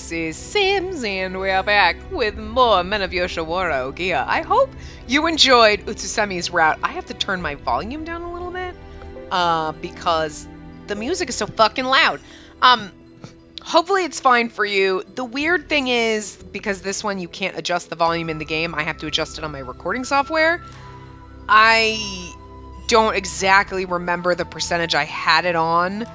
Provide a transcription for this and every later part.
this is Sims, and we're back with more Men of Yoshiwara Ohgiya. I hope you enjoyed Utsusemi's route. I have to turn my volume down a little bit, because the music is so fucking loud. Hopefully it's fine for you. The weird thing is, because this one you can't adjust the volume in the game, I have to adjust it on my recording software. I don't exactly remember the percentage I had it on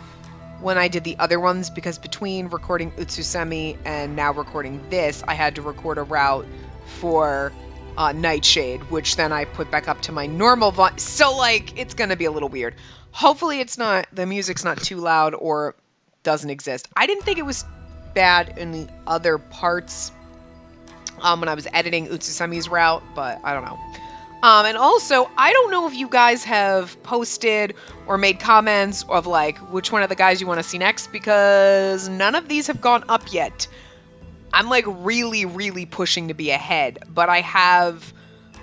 when I did the other ones, because between recording Utsusemi and now recording this, I had to record a route for Nightshade, which then I put back up to my normal volume. So, like, it's gonna be a little weird. Hopefully it's not, the music's not too loud or doesn't exist. I didn't think it was bad in the other parts when I was editing Utsusemi's route, but I don't know. And also, I don't know if you guys have posted or made comments of, like, which one of the guys you want to see next, because none of these have gone up yet. I'm, like, really, really pushing to be ahead, but I have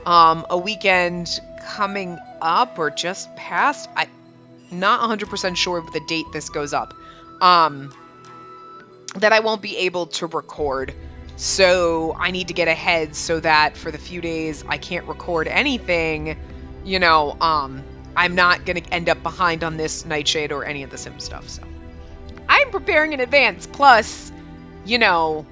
a weekend coming up, or just past. I'm not 100% sure of the date this goes up, that I won't be able to record. So I need to get ahead so that for the few days I can't record anything, you know, I'm not going to end up behind on this Nightshade or any of the Sim stuff. So I'm preparing in advance. Plus, you know,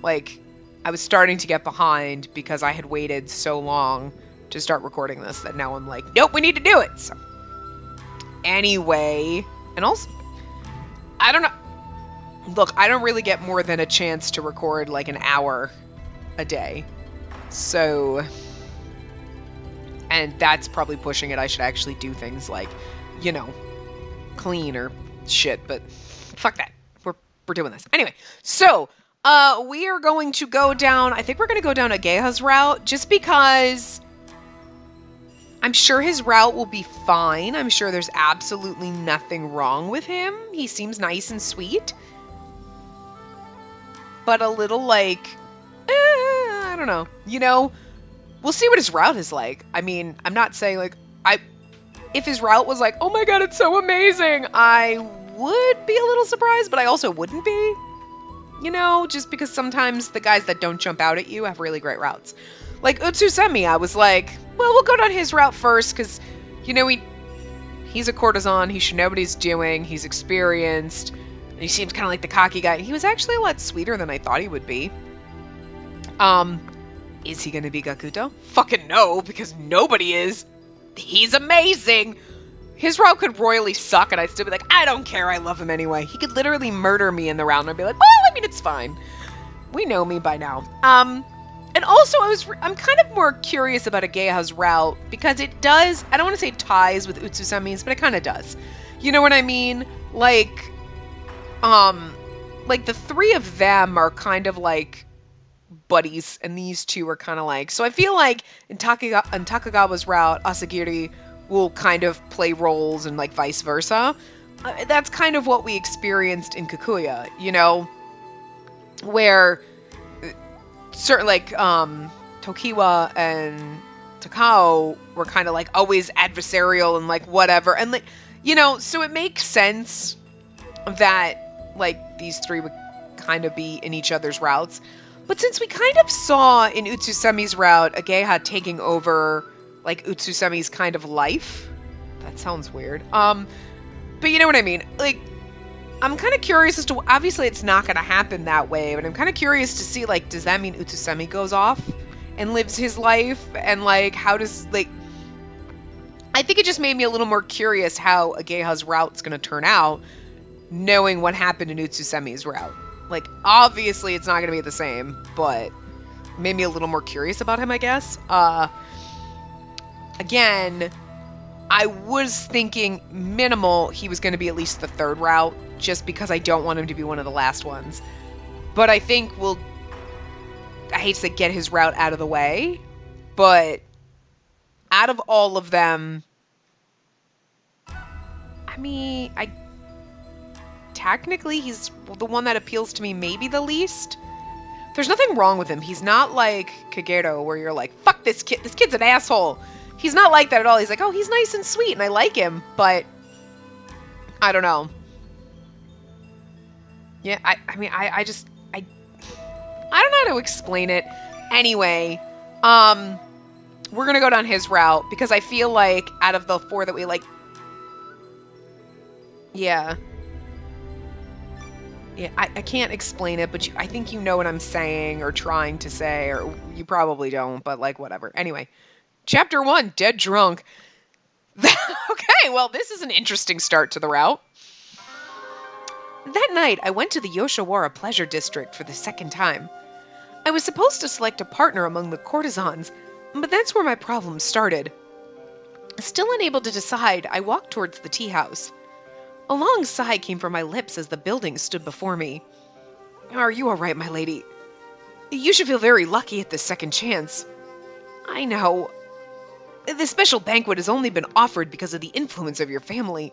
like, I was starting to get behind because I had waited so long to start recording this that now I'm like, nope, we need to do it. So anyway, and also, I don't know. Look, I don't really get more than a chance to record like an hour a day. So, and that's probably pushing it. I should actually do things like, you know, clean or shit, but fuck that. We're doing this. Anyway, so, we are going to go down, I think we're going to go down Ohgiya's route, just because I'm sure his route will be fine. I'm sure there's absolutely nothing wrong with him. He seems nice and sweet. But a little like, I don't know, you know, we'll see what his route is like. I mean, I'm not saying like, if his route was like, oh my god, it's so amazing, I would be a little surprised, but I also wouldn't be, you know, just because sometimes the guys that don't jump out at you have really great routes. Like Utsusemi, I was like, well, we'll go down his route first, because, you know, he's a courtesan, he should know what he's doing, he's experienced, and he seems kind of like the cocky guy. He was actually a lot sweeter than I thought he would be. Is he gonna be Gakuto? Fucking no, because nobody is. He's amazing! His route could royally suck, and I'd still be like, I don't care, I love him anyway. He could literally murder me in the round, and I'd be like, well, I mean, it's fine. We know me by now. And also, I'm kind of more curious about Ohgiya's route, because it does, I don't want to say ties with Utsusemi's, but it kind of does. You know what I mean? Like the three of them are kind of like buddies, and these two are kind of like, so I feel like in Takagawa's route, Asagiri will kind of play roles and like vice versa. That's kind of what we experienced in Kikuya, you know, where certain like Tokiwa and Takao were kind of like always adversarial and like whatever, and like, you know, so it makes sense that like these three would kind of be in each other's routes. But since we kind of saw in Utsusemi's route Ohgiya taking over like Utsusemi's kind of life, that sounds weird, but you know what I mean, like, I'm kind of curious as to, obviously it's not going to happen that way, but I'm kind of curious to see, like, does that mean Utsusemi goes off and lives his life, and like, how does, like, I think it just made me a little more curious how Ohgiya's route's going to turn out, knowing what happened in Utsusemi's route. Like, obviously it's not going to be the same, but made me a little more curious about him, I guess. Again, I was thinking minimal he was going to be at least the third route, just because I don't want him to be one of the last ones. But I think I hate to say get his route out of the way, but out of all of them, I mean, technically, he's the one that appeals to me maybe the least. There's nothing wrong with him. He's not like Kagero, where you're like, fuck this kid. This kid's an asshole. He's not like that at all. He's like, oh, he's nice and sweet, and I like him. But, I don't know. Yeah, I mean, I just, I don't know how to explain it. Anyway, we're gonna go down his route because I feel like out of the 4 that we like, yeah, I can't explain it, but I think you know what I'm saying or trying to say, or you probably don't, but like whatever. Anyway, chapter 1, dead drunk. Okay, well, this is an interesting start to the route. That night, I went to the Yoshiwara Pleasure District for the second time. I was supposed to select a partner among the courtesans, but that's where my problem started. Still unable to decide, I walked towards the tea house. A long sigh came from my lips as the building stood before me. Are you all right, my lady? You should feel very lucky at this second chance. I know. This special banquet has only been offered because of the influence of your family.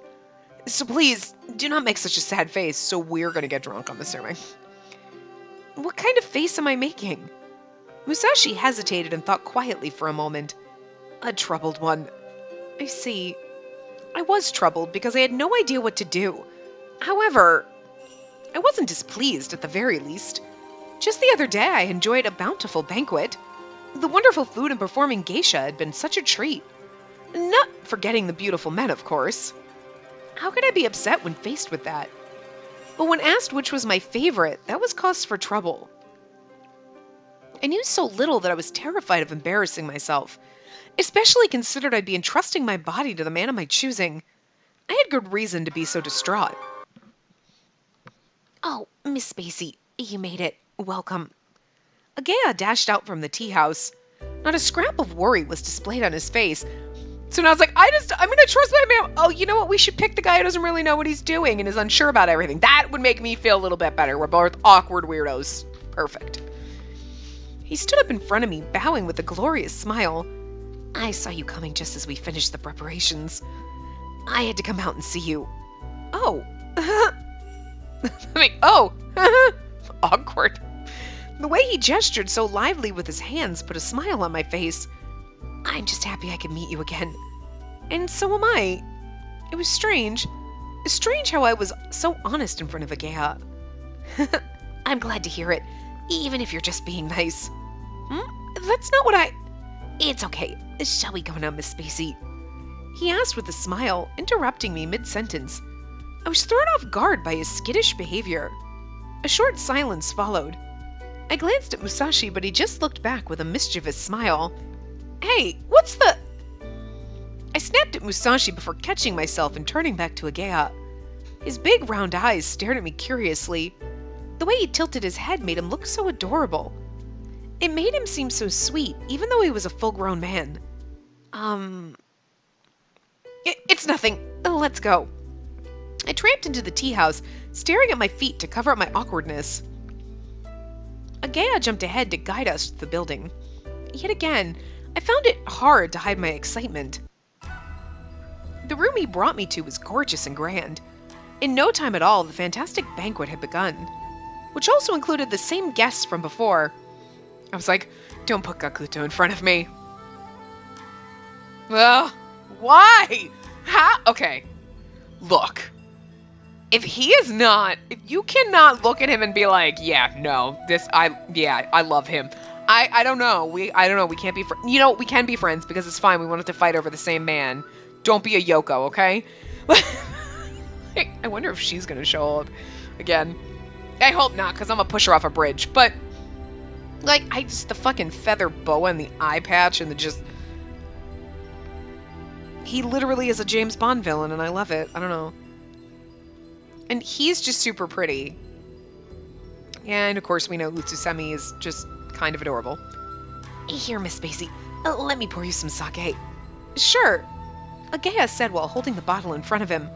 So please, do not make such a sad face, so we're gonna get drunk, I'm assuming. What kind of face am I making? Musashi hesitated and thought quietly for a moment. A troubled one. I see. I was troubled because I had no idea what to do. However, I wasn't displeased at the very least. Just the other day I enjoyed a bountiful banquet. The wonderful food and performing geisha had been such a treat. Not forgetting the beautiful men, of course. How could I be upset when faced with that? But when asked which was my favorite, that was cause for trouble. I knew so little that I was terrified of embarrassing myself, especially considered I'd be entrusting my body to the man of my choosing. I had good reason to be so distraught. Oh, Miss Spacey, you made it. Welcome. Ohgiya dashed out from the tea house. Not a scrap of worry was displayed on his face. So now it's like, I'm going to trust my man. Oh, you know what? We should pick the guy who doesn't really know what he's doing and is unsure about everything. That would make me feel a little bit better. We're both awkward weirdos. Perfect. He stood up in front of me, bowing with a glorious smile. I saw you coming just as we finished the preparations. I had to come out and see you. Oh. Awkward. The way he gestured so lively with his hands put a smile on my face. I'm just happy I could meet you again. And so am I. It was strange. Strange how I was so honest in front of Ohgiya. I'm glad to hear it, even if you're just being nice. That's not what It's okay. Shall we go now, Miss Spacey? He asked with a smile, interrupting me mid-sentence. I was thrown off guard by his skittish behavior. A short silence followed. I glanced at Musashi, but he just looked back with a mischievous smile. Hey, what's the... I snapped at Musashi before catching myself and turning back to Ohgiya. His big round eyes stared at me curiously. The way he tilted his head made him look so adorable. It made him seem so sweet, even though he was a full-grown man. It's nothing. Let's go. I tramped into the tea house, staring at my feet to cover up my awkwardness. Ohgiya jumped ahead to guide us to the building. Yet again, I found it hard to hide my excitement. The room he brought me to was gorgeous and grand. In no time at all, the fantastic banquet had begun, which also included the same guests from before. I was like, don't put Gakuto in front of me. Ugh, why? How? Okay, look. If you cannot look at him and be like, yeah, no, I love him. I don't know. We can't be we can be friends because it's fine. We wanted to fight over the same man. Don't be a Yoko, okay? I wonder if she's gonna show up again. I hope not, because I'm gonna push her off a bridge. But, like, the fucking feather boa and the eye patch and he literally is a James Bond villain, and I love it. I don't know. And he's just super pretty. And, of course, we know Utsusemi is just kind of adorable. Here, Miss Spacey, let me pour you some sake. Sure, Ohgiya said while holding the bottle in front of him.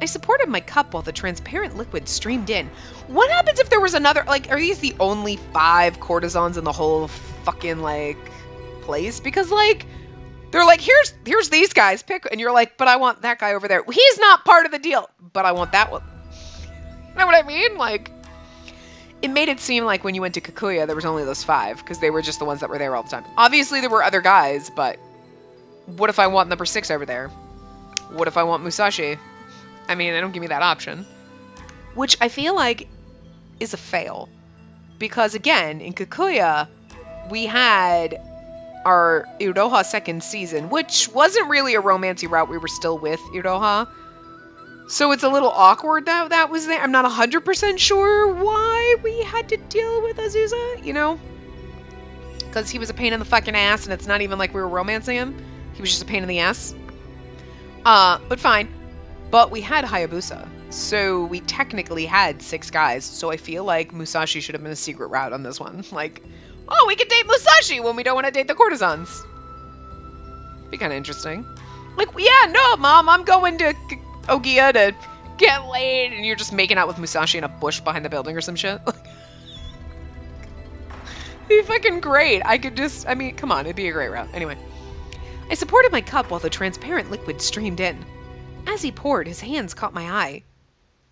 I supported my cup while the transparent liquid streamed in. What happens if there was another, are these the only 5 courtesans in the whole fucking, place? Because, they're like, here's these guys, pick, and you're like, but I want that guy over there. He's not part of the deal, but I want that one. You know what I mean? It made it seem like when you went to Kikuya, there was only those 5, because they were just the ones that were there all the time. Obviously, there were other guys, but what if I want number 6 over there? What if I want Musashi? I mean, they don't give me that option. Which I feel like is a fail. Because again, in Kikuya, we had our Iroha second season, which wasn't really a romancy route. We were still with Iroha. So it's a little awkward that that was there. I'm not 100% sure why we had to deal with Azusa, you know? Because he was a pain in the fucking ass, and it's not even like we were romancing him. He was just a pain in the ass. But fine. But we had Hayabusa. So we technically had 6 guys. So I feel like Musashi should have been a secret route on this one. Like, oh, we could date Musashi when we don't want to date the courtesans. Be kind of interesting. Like, yeah, no, Mom, I'm going to Ohgiya to get laid, and you're just making out with Musashi in a bush behind the building or some shit. It'd be fucking great. I mean, come on, it'd be a great route. Anyway. I supported my cup while the transparent liquid streamed in. As he poured, his hands caught my eye.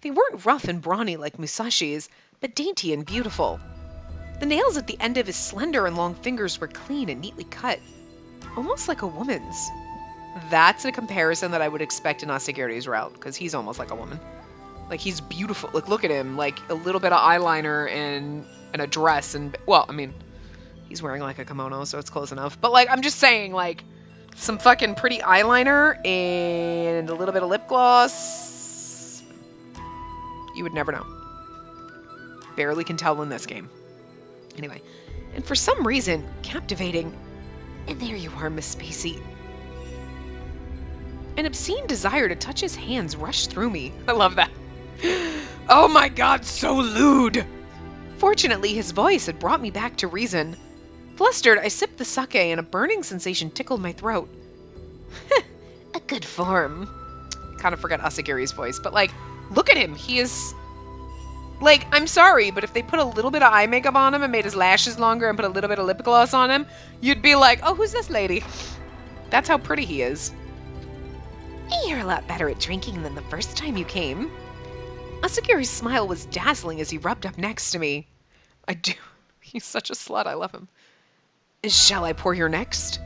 They weren't rough and brawny like Musashi's, but dainty and beautiful. The nails at the end of his slender and long fingers were clean and neatly cut, almost like a woman's. That's a comparison that I would expect in Asagiri's route, because he's almost like a woman. Like, he's beautiful. Like, look at him. Like, a little bit of eyeliner and a dress. And, well, I mean, he's wearing, like, a kimono, so it's close enough. But, like, I'm just saying, like, some fucking pretty eyeliner and a little bit of lip gloss. You would never know. Barely can tell in this game. Anyway. And for some reason, captivating. And there you are, Miss Spacey. An obscene desire to touch his hands rushed through me. I love that. Oh my god, so lewd! Fortunately, his voice had brought me back to reason. Flustered, I sipped the sake and a burning sensation tickled my throat. A good form. Kind of forgot Asagiri's voice, but like, look at him. He is... Like, I'm sorry, but if they put a little bit of eye makeup on him and made his lashes longer and put a little bit of lip gloss on him, you'd be like, oh, who's this lady? That's how pretty he is. You're a lot better at drinking than the first time you came. Asagiri's smile was dazzling as he rubbed up next to me. I do. He's such a slut. I love him. Shall I pour your next?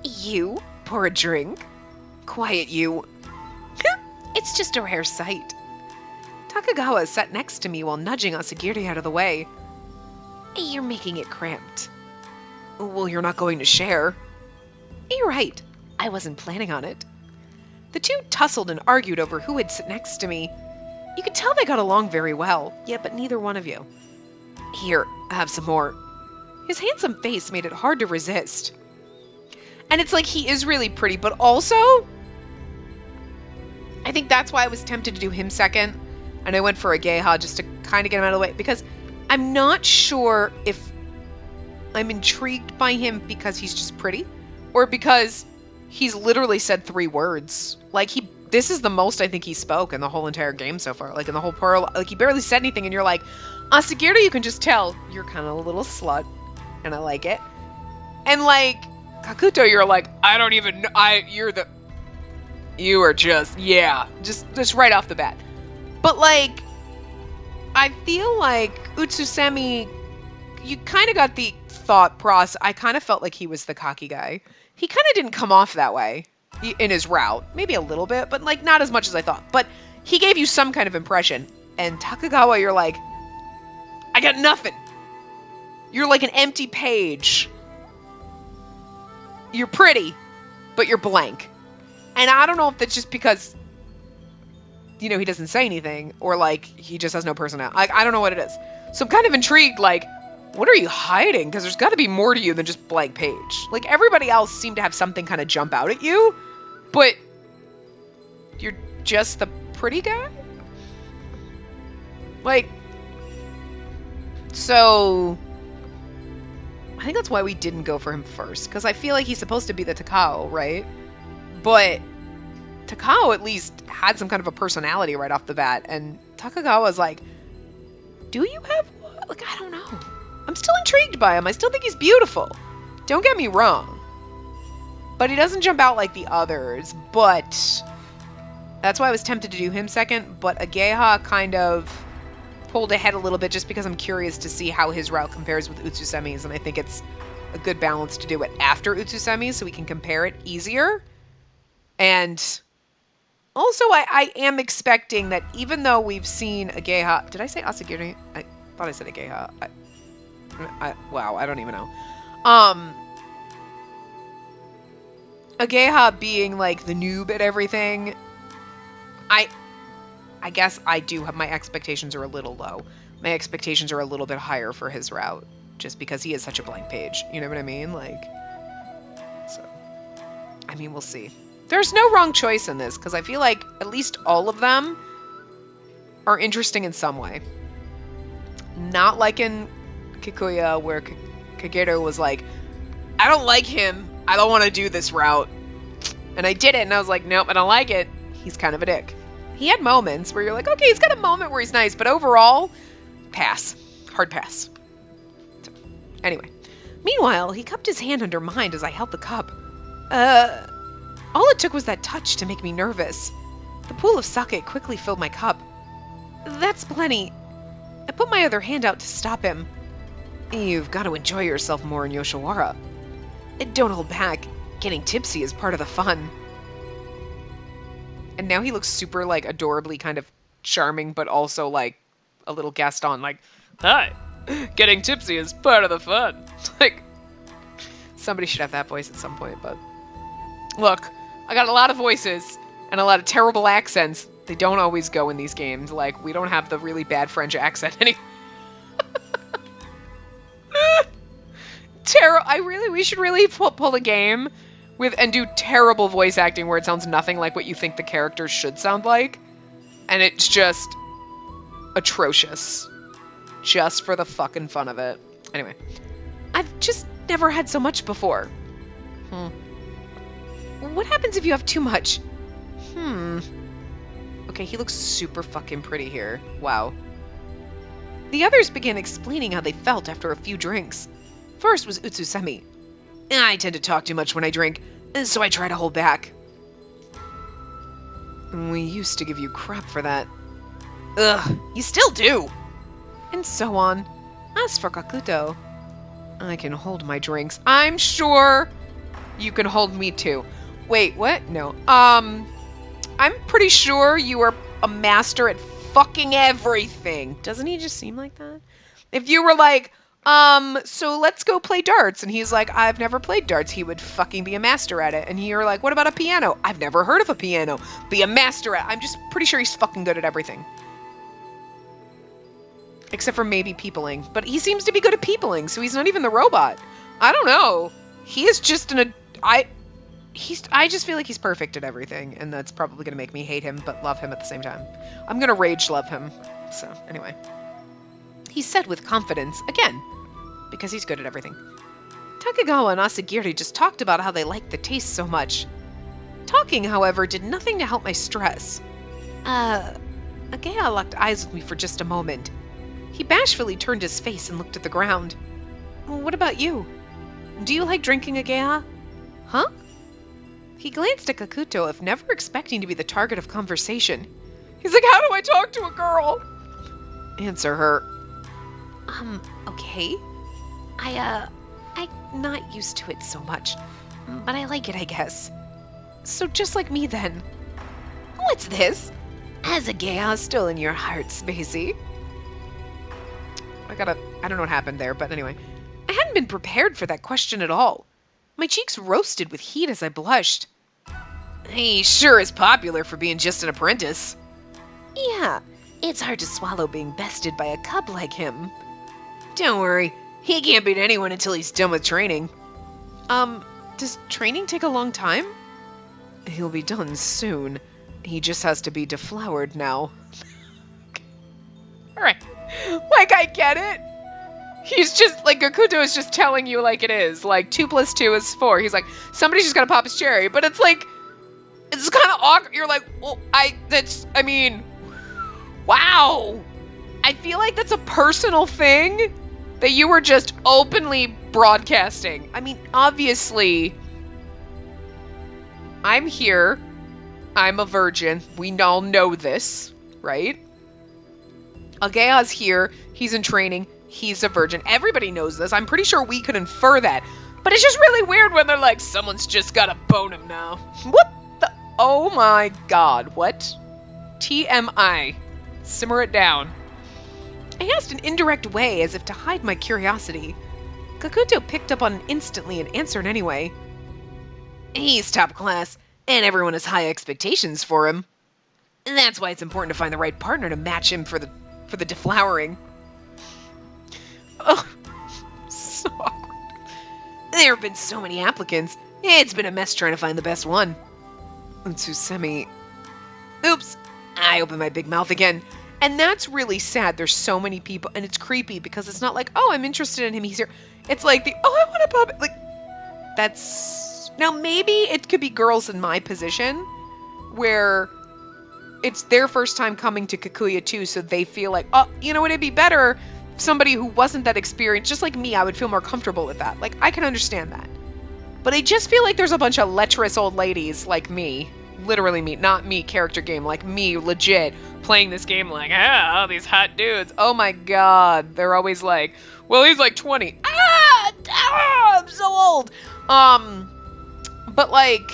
You? Pour a drink? Quiet, you. It's just a rare sight. Takagawa sat next to me while nudging Asagiri out of the way. You're making it cramped. Well, you're not going to share. You're right. I wasn't planning on it. The two tussled and argued over who would sit next to me. You could tell they got along very well, yet but neither one of you. Here, have some more. His handsome face made it hard to resist. And it's like he is really pretty, but also, I think that's why I was tempted to do him second, and I went for Ohgiya just to kind of get him out of the way, because I'm not sure if I'm intrigued by him because he's just pretty, or because he's literally said 3 words. Like, this is the most I think he spoke in the whole entire game so far. Like, in the whole Pearl, like, he barely said anything, and you're like, Asagiri, you can just tell you're kind of a little slut, and I like it. And, like, Kakuto, you're like, I don't even know, you are just, yeah, just right off the bat. But, like, I feel like Utsusemi, you kind of got the thought process. I kind of felt like he was the cocky guy. He kind of didn't come off that way in his route. Maybe a little bit, but like not as much as I thought. But he gave you some kind of impression. And Takagawa, you're like, I got nothing. You're like an empty page. You're pretty, but you're blank. And I don't know if that's just because, you know, he doesn't say anything, or like he just has no personality. I don't know what it is. So I'm kind of intrigued, like, what are you hiding? Because there's got to be more to you than just blank page. Like, everybody else seemed to have something kind of jump out at you, but you're just the pretty guy? Like, so I think that's why we didn't go for him first, because I feel like he's supposed to be the Takao, right? But Takao at least had some kind of a personality right off the bat, and Takagawa's like, do you have one? Like, I don't know. I'm still intrigued by him. I still think he's beautiful. Don't get me wrong. But he doesn't jump out like the others. But that's why I was tempted to do him second. But Ohgiya kind of pulled ahead a little bit just because I'm curious to see how his route compares with Utsusemi's. And I think it's a good balance to do it after Utsusemi's so we can compare it easier. And also I am expecting that even though we've seen Ohgiya... Did I say Asagiri? thought I said Ohgiya. Wow, I don't even know. Ohgiya being like the noob at everything, I guess I do have, my expectations are a little low. My expectations are a little bit higher for his route, just because he is such a blank page. You know what I mean? Like, so, I mean, we'll see. There's no wrong choice in this, because I feel like at least all of them are interesting in some way. Not like in Kikuya, where Kageto was like, I don't like him. I don't want to do this route. And I did it, and I was like, nope, I don't like it. He's kind of a dick. He had moments where you're like, okay, he's got a moment where he's nice, but overall, pass. Hard pass. So, anyway. Meanwhile, he cupped his hand under mine as I held the cup. All it took was that touch to make me nervous. The pool of sake quickly filled my cup. That's plenty. I put my other hand out to stop him. You've got to enjoy yourself more in Yoshiwara. Don't hold back. Getting tipsy is part of the fun. And now he looks super, like, adorably kind of charming, but also, like, a little Gaston, like, hi, getting tipsy is part of the fun. Like, somebody should have that voice at some point, but... Look, I got a lot of voices and a lot of terrible accents. They don't always go in these games. Like, we don't have the really bad French accent anymore. We should really pull a game with and do terrible voice acting where it sounds nothing like what you think the characters should sound like. And it's just atrocious. Just for the fucking fun of it. Anyway. I've just never had so much before. What happens if you have too much? Okay, he looks super fucking pretty here. Wow. The others began explaining how they felt after a few drinks. First was Utsusemi. I tend to talk too much when I drink, so I try to hold back. We used to give you crap for that. Ugh, you still do! And so on. As for Kakuto, I can hold my drinks. I'm sure you can hold me too. Wait, what? No. I'm pretty sure you are a master at fucking everything. Doesn't he just seem like that? If you were like, so let's go play darts. And he's like, I've never played darts. He would fucking be a master at it. And you're like, what about a piano? I've never heard of a piano. Be a master at it. I'm just pretty sure he's fucking good at everything. Except for maybe peopling. But he seems to be good at peopling, so he's not even the robot. I don't know. He is just I just feel like he's perfect at everything. And that's probably going to make me hate him, but love him at the same time. I'm going to rage love him. So, anyway. He said with confidence, again, because he's good at everything. Takegawa and Asagiri just talked about how they liked the taste so much. Talking, however, did nothing to help my stress. Ohgiya locked eyes with me for just a moment. He bashfully turned his face and looked at the ground. What about you? Do you like drinking, Ohgiya? Huh? He glanced at Kakuto, if never expecting to be the target of conversation. He's like, how do I talk to a girl? Answer her. Okay. I'm not used to it so much, but I like it, I guess. So just like me then. What's this? As Ohgiya still in your heart, Spacey. I don't know what happened there, but anyway. I hadn't been prepared for that question at all. My cheeks roasted with heat as I blushed. He sure is popular for being just an apprentice. Yeah, it's hard to swallow being bested by a cub like him. Don't worry, he can't beat anyone until he's done with training. Does training take a long time? He'll be done soon. He just has to be deflowered now. Alright. Like, I get it. He's just, like, Kakuto is just telling you like it is. Like, 2 + 2 is 4. He's like, somebody's just gotta pop his cherry. But it's like, it's kind of awkward. You're like, well, I mean, wow. I feel like that's a personal thing that you were just openly broadcasting. I mean, obviously, I'm here. I'm a virgin. We all know this, right? Ohgiya's here. He's in training. He's a virgin. Everybody knows this. I'm pretty sure we could infer that. But it's just really weird when they're like, someone's just gotta bone him now. What the? Oh my god. What? TMI. Simmer it down. I asked in an indirect way, as if to hide my curiosity. Kakuto picked up on it instantly and answered anyway. He's top class, and everyone has high expectations for him. And that's why it's important to find the right partner to match him for the deflowering. Ugh, so awkward. There have been so many applicants. It's been a mess trying to find the best one. Utsusemi. Oops. I opened my big mouth again. And that's really sad. There's so many people, and it's creepy because it's not like, oh, I'm interested in him, he's here. It's like I want to pop. Like, that's... Now, maybe it could be girls in my position where it's their first time coming to Kikuya too, so they feel like, oh, you know what, it'd be better if somebody who wasn't that experienced, just like me, I would feel more comfortable with that. Like, I can understand that. But I just feel like there's a bunch of lecherous old ladies like me. Literally me, not me, character game, like me, legit, playing this game like, all these hot dudes. Oh my god, they're always like, well, he's like 20. I'm so old. But like,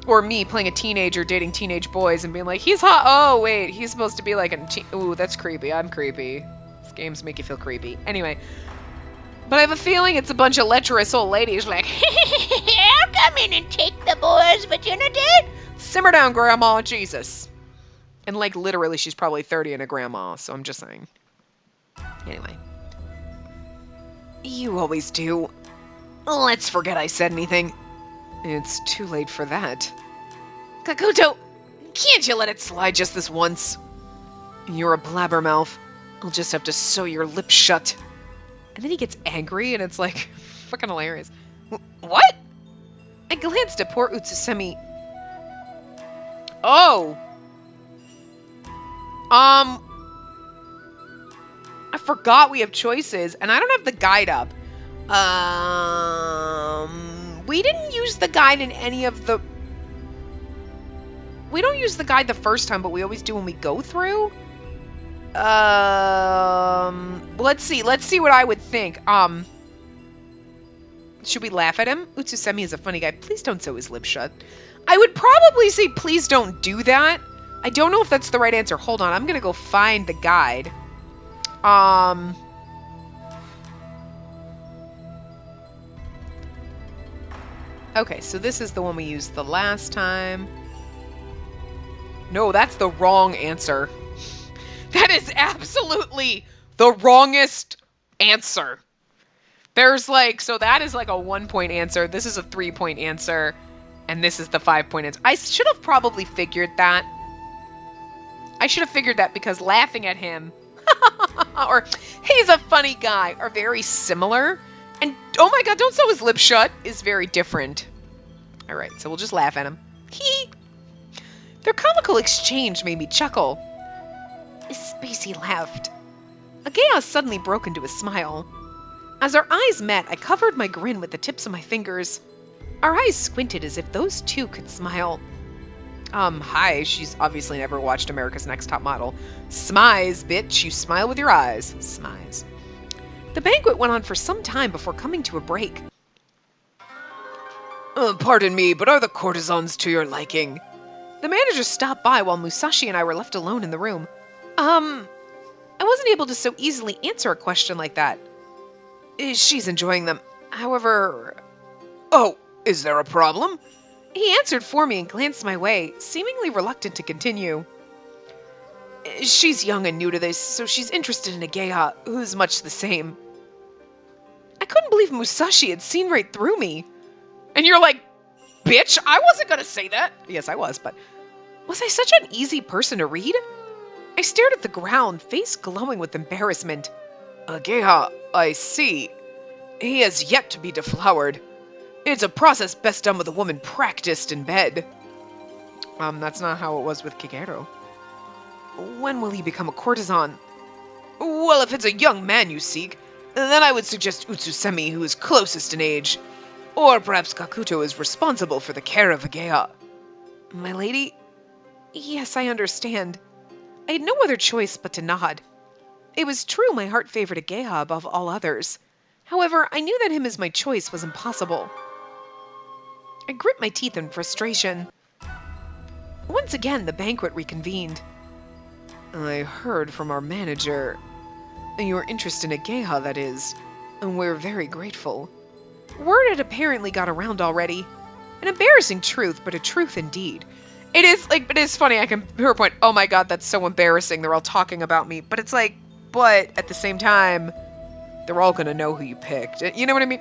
or me playing a teenager, dating teenage boys and being like, he's hot. Oh, wait, he's supposed to be like ooh, that's creepy. I'm creepy. These games make you feel creepy. Anyway. But I have a feeling it's a bunch of lecherous old ladies like, I'll come in and take the boys' virginity. Simmer down, Grandma, Jesus. And like literally she's probably 30 and a grandma, so I'm just saying. Anyway. You always do. Let's forget I said anything. It's too late for that. Kakuto, can't you let it slide just this once? You're a blabbermouth. I'll just have to sew your lips shut. And then he gets angry, and it's like, fucking hilarious. What? I glanced at poor Utsusemi. Oh! I forgot we have choices, and I don't have the guide up. We didn't use the guide in any of the... We don't use the guide the first time, but we always do when we go through. Let's see what I would think. Should we laugh at him? Utsusemi is a funny guy. Please don't sew his lips shut. I would probably say please don't do that. I don't know if that's the right answer. Hold on, I'm gonna go find the guide. Okay, so this is the one we used the last time. No, that's the wrong answer. That is absolutely the wrongest answer. There's like, so that is like a 1-point answer. This is a 3-point answer. And this is the 5-point answer. I should have probably figured that. I should have figured that because laughing at him or he's a funny guy are very similar. And oh my god, don't sew his lips shut is very different. All right, so we'll just laugh at him. Their comical exchange made me chuckle. Spacey laughed. Ohgiya suddenly broke into a smile. As our eyes met, I covered my grin with the tips of my fingers. Our eyes squinted as if those two could smile. Hi, she's obviously never watched America's Next Top Model. Smize, bitch, you smile with your eyes. Smize. The banquet went on for some time before coming to a break. Pardon me, but are the courtesans to your liking? The manager stopped by while Musashi and I were left alone in the room. I wasn't able to so easily answer a question like that. She's enjoying them. However... Oh, is there a problem? He answered for me and glanced my way, seemingly reluctant to continue. She's young and new to this, so she's interested in Ohgiya, who's much the same. I couldn't believe Musashi had seen right through me. And you're like, bitch, I wasn't gonna say that. Yes, I was, but was I such an easy person to read? I stared at the ground, face glowing with embarrassment. Ohgiya, I see. He has yet to be deflowered. It's a process best done with a woman practiced in bed. That's not how it was with Kigero. When will he become a courtesan? Well, if it's a young man you seek, then I would suggest Utsusemi, who is closest in age. Or perhaps Kakuto is responsible for the care of Ohgiya. My lady? Yes, I understand. I had no other choice but to nod. It was true my heart favored Ohgiya above all others. However, I knew that him as my choice was impossible. I grit my teeth in frustration. Once again, the banquet reconvened. I heard from our manager. Your interest in Ohgiya, that is. And we're very grateful. Word had apparently got around already. An embarrassing truth, but a truth indeed. It is, like, it is funny, I can hear her point, oh my god, that's so embarrassing, they're all talking about me. But it's like, but at the same time, they're all gonna know who you picked. You know what I mean?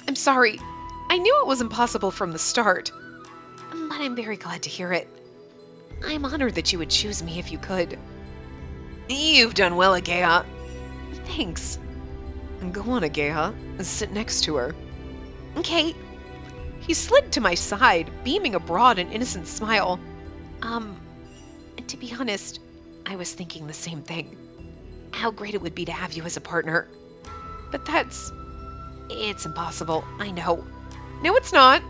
I'm sorry. I knew it was impossible from the start. But I'm very glad to hear it. I'm honored that you would choose me if you could. You've done well, Ohgiya. Thanks. Go on, Ohgiya, and sit next to her. Okay. He slid to my side, beaming a broad and innocent smile. To be honest, I was thinking the same thing. How great it would be to have you as a partner. But it's impossible, I know. No, it's not.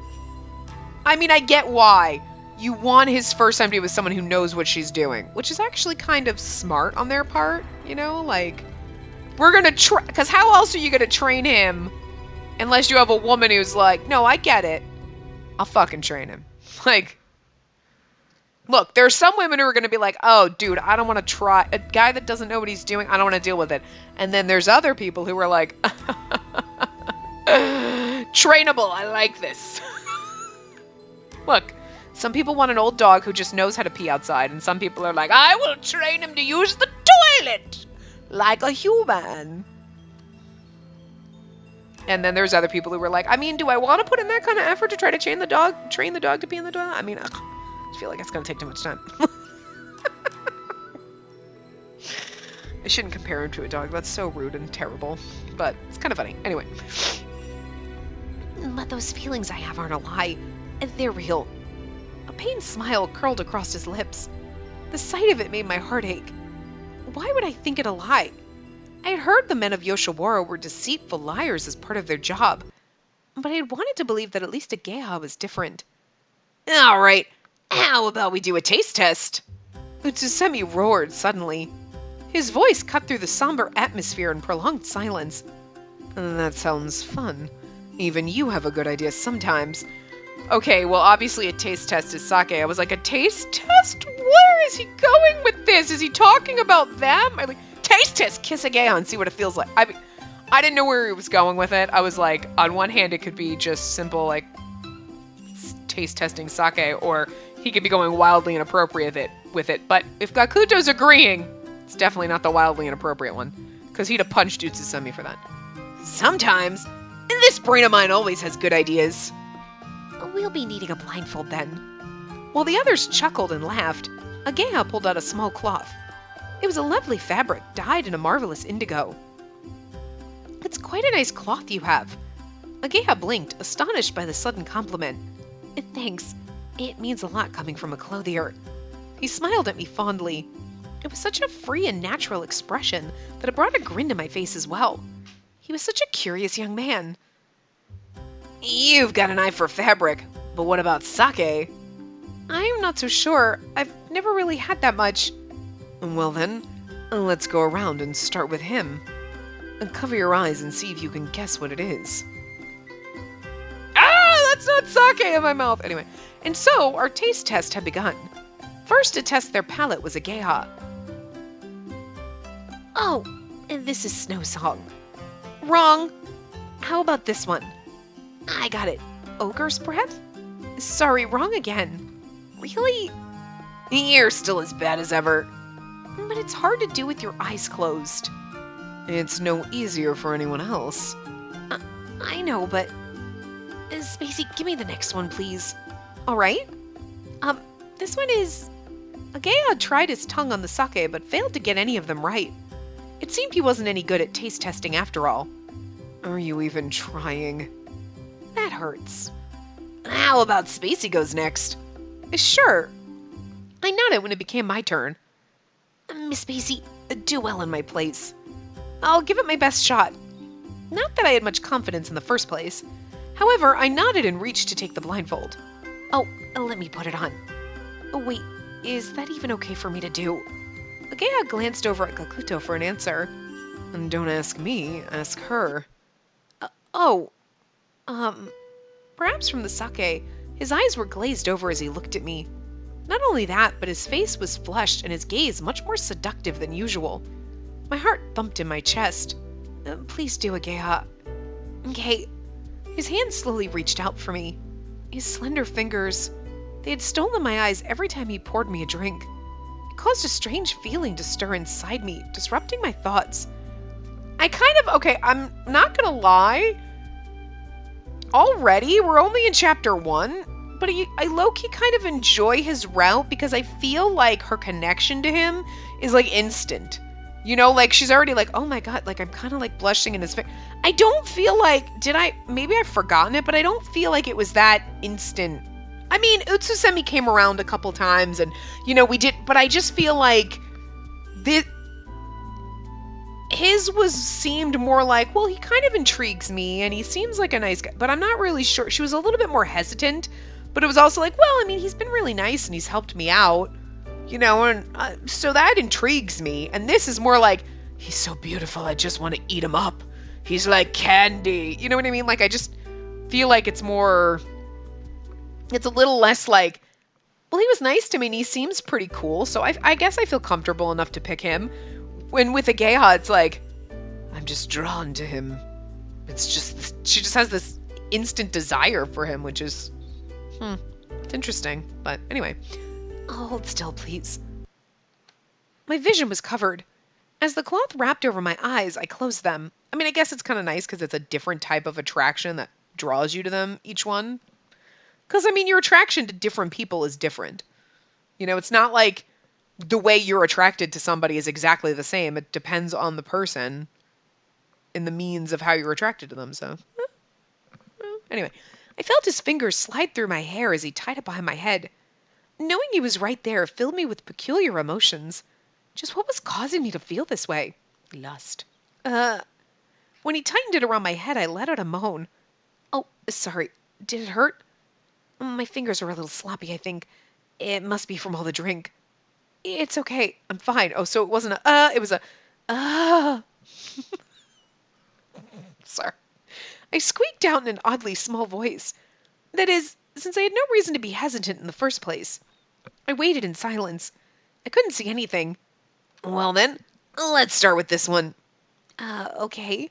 I mean, I get why. You want his first time to be with someone who knows what she's doing, which is actually kind of smart on their part, you know? Like, we're gonna try, because how else are you gonna train him unless you have a woman who's like, no, I get it. I'll fucking train him. Like, look, there are some women who are going to be like, oh, dude, I don't want to try. A guy that doesn't know what he's doing, I don't want to deal with it. And then there's other people who are like, trainable, I like this. Look, some people want an old dog who just knows how to pee outside. And some people are like, I will train him to use the toilet like a human. And then there's other people who were like, I mean, do I want to put in that kind of effort to try to train the dog to pee in the toilet? I mean, I feel like it's going to take too much time. I shouldn't compare him to a dog. That's so rude and terrible. But it's kind of funny. Anyway. But those feelings I have aren't a lie. They're real. A pained smile curled across his lips. The sight of it made my heart ache. Why would I think it a lie? I had heard the men of Yoshiwara were deceitful liars as part of their job, but I had wanted to believe that at least Ohgiya was different. All right, how about we do a taste test? Utsusemi roared suddenly. His voice cut through the somber atmosphere in prolonged silence. That sounds fun. Even you have a good idea sometimes. Okay, well, obviously a taste test is sake. I was like, a taste test? Where is he going with this? Is he talking about them? Taste test, kiss Ohgiya and see what it feels like. I mean, I didn't know where he was going with it. I was like, on one hand, it could be just simple, like, taste testing sake, or he could be going wildly inappropriate with it. But if Gakuto's agreeing, it's definitely not the wildly inappropriate one, because he'd have punched Utsusemi for that. Sometimes, and this brain of mine always has good ideas. We'll be needing a blindfold then. While the others chuckled and laughed, Ohgiya pulled out a small cloth. It was a lovely fabric, dyed in a marvelous indigo. It's quite a nice cloth you have. Ohgiya blinked, astonished by the sudden compliment. Thanks. It means a lot coming from a clothier. He smiled at me fondly. It was such a free and natural expression that it brought a grin to my face as well. He was such a curious young man. You've got an eye for fabric, but what about sake? I'm not so sure. I've never really had that much. Well then, let's go around and start with him. And cover your eyes and see if you can guess what it is. Ah, that's not sake in my mouth. Anyway, and so our taste test had begun. First to test their palate was Ohgiya. Oh, and this is Snow Song. Wrong. How about this one? I got it. Ogre's Breath? Sorry, wrong again. Really? You're still as bad as ever. But it's hard to do with your eyes closed. It's no easier for anyone else. I know, but... Spacey, give me the next one, please. Alright? This one is... Ohgiya tried his tongue on the sake, but failed to get any of them right. It seemed he wasn't any good at taste testing after all. Are you even trying? That hurts. How about Spacey goes next? Sure. I nodded when it became my turn. Miss Spacey, do well in my place. I'll give it my best shot. Not that I had much confidence in the first place. However, I nodded and reached to take the blindfold. Oh, let me put it on. Oh, wait, is that even okay for me to do? Ohgiya glanced over at Gakuto for an answer. Don't ask me, ask her. Perhaps from the sake, his eyes were glazed over as he looked at me. Not only that, but his face was flushed and his gaze much more seductive than usual. My heart thumped in my chest. Please do, Ohgiya. Okay. His hand slowly reached out for me. His slender fingers, they had stolen my eyes every time he poured me a drink. It caused a strange feeling to stir inside me, disrupting my thoughts. Okay, I'm not gonna lie. Already, we're only in chapter 1, but I low-key kind of enjoy his route because I feel like her connection to him is like instant. You know, like she's already like, oh my god, like I'm kind of like blushing in his face. I don't feel like, maybe I've forgotten it, but I don't feel like it was that instant. I mean, Utsusemi came around a couple times and, you know, we did, but I just feel like his seemed more like, well, he kind of intrigues me and he seems like a nice guy, but I'm not really sure. She was a little bit more hesitant, but it was also like, well, I mean, he's been really nice and he's helped me out, you know, and so that intrigues me. And this is more like, he's so beautiful, I just want to eat him up. He's like candy. You know what I mean? Like, I just feel like it's a little less like, well, he was nice to me and he seems pretty cool, so I guess I feel comfortable enough to pick him. When with Ohgiya, it's like, I'm just drawn to him. It's just, she just has this instant desire for him, which is, it's interesting. But anyway, hold still, please. My vision was covered. As the cloth wrapped over my eyes, I closed them. I mean, I guess it's kind of nice because it's a different type of attraction that draws you to them, each one. Because, I mean, your attraction to different people is different. You know, it's not like the way you're attracted to somebody is exactly the same. It depends on the person and the means of how you're attracted to them. So, anyway, I felt his fingers slide through my hair as he tied it behind my head. Knowing he was right there filled me with peculiar emotions. Just what was causing me to feel this way? Lust. When he tightened it around my head, I let out a moan. Oh, sorry. Did it hurt? My fingers are a little sloppy, I think. It must be from all the drink. It's okay. I'm fine. Oh, so it wasn't it was a, Sorry. I squeaked out in an oddly small voice. That is, since I had no reason to be hesitant in the first place. I waited in silence. I couldn't see anything. Well then, let's start with this one. Okay.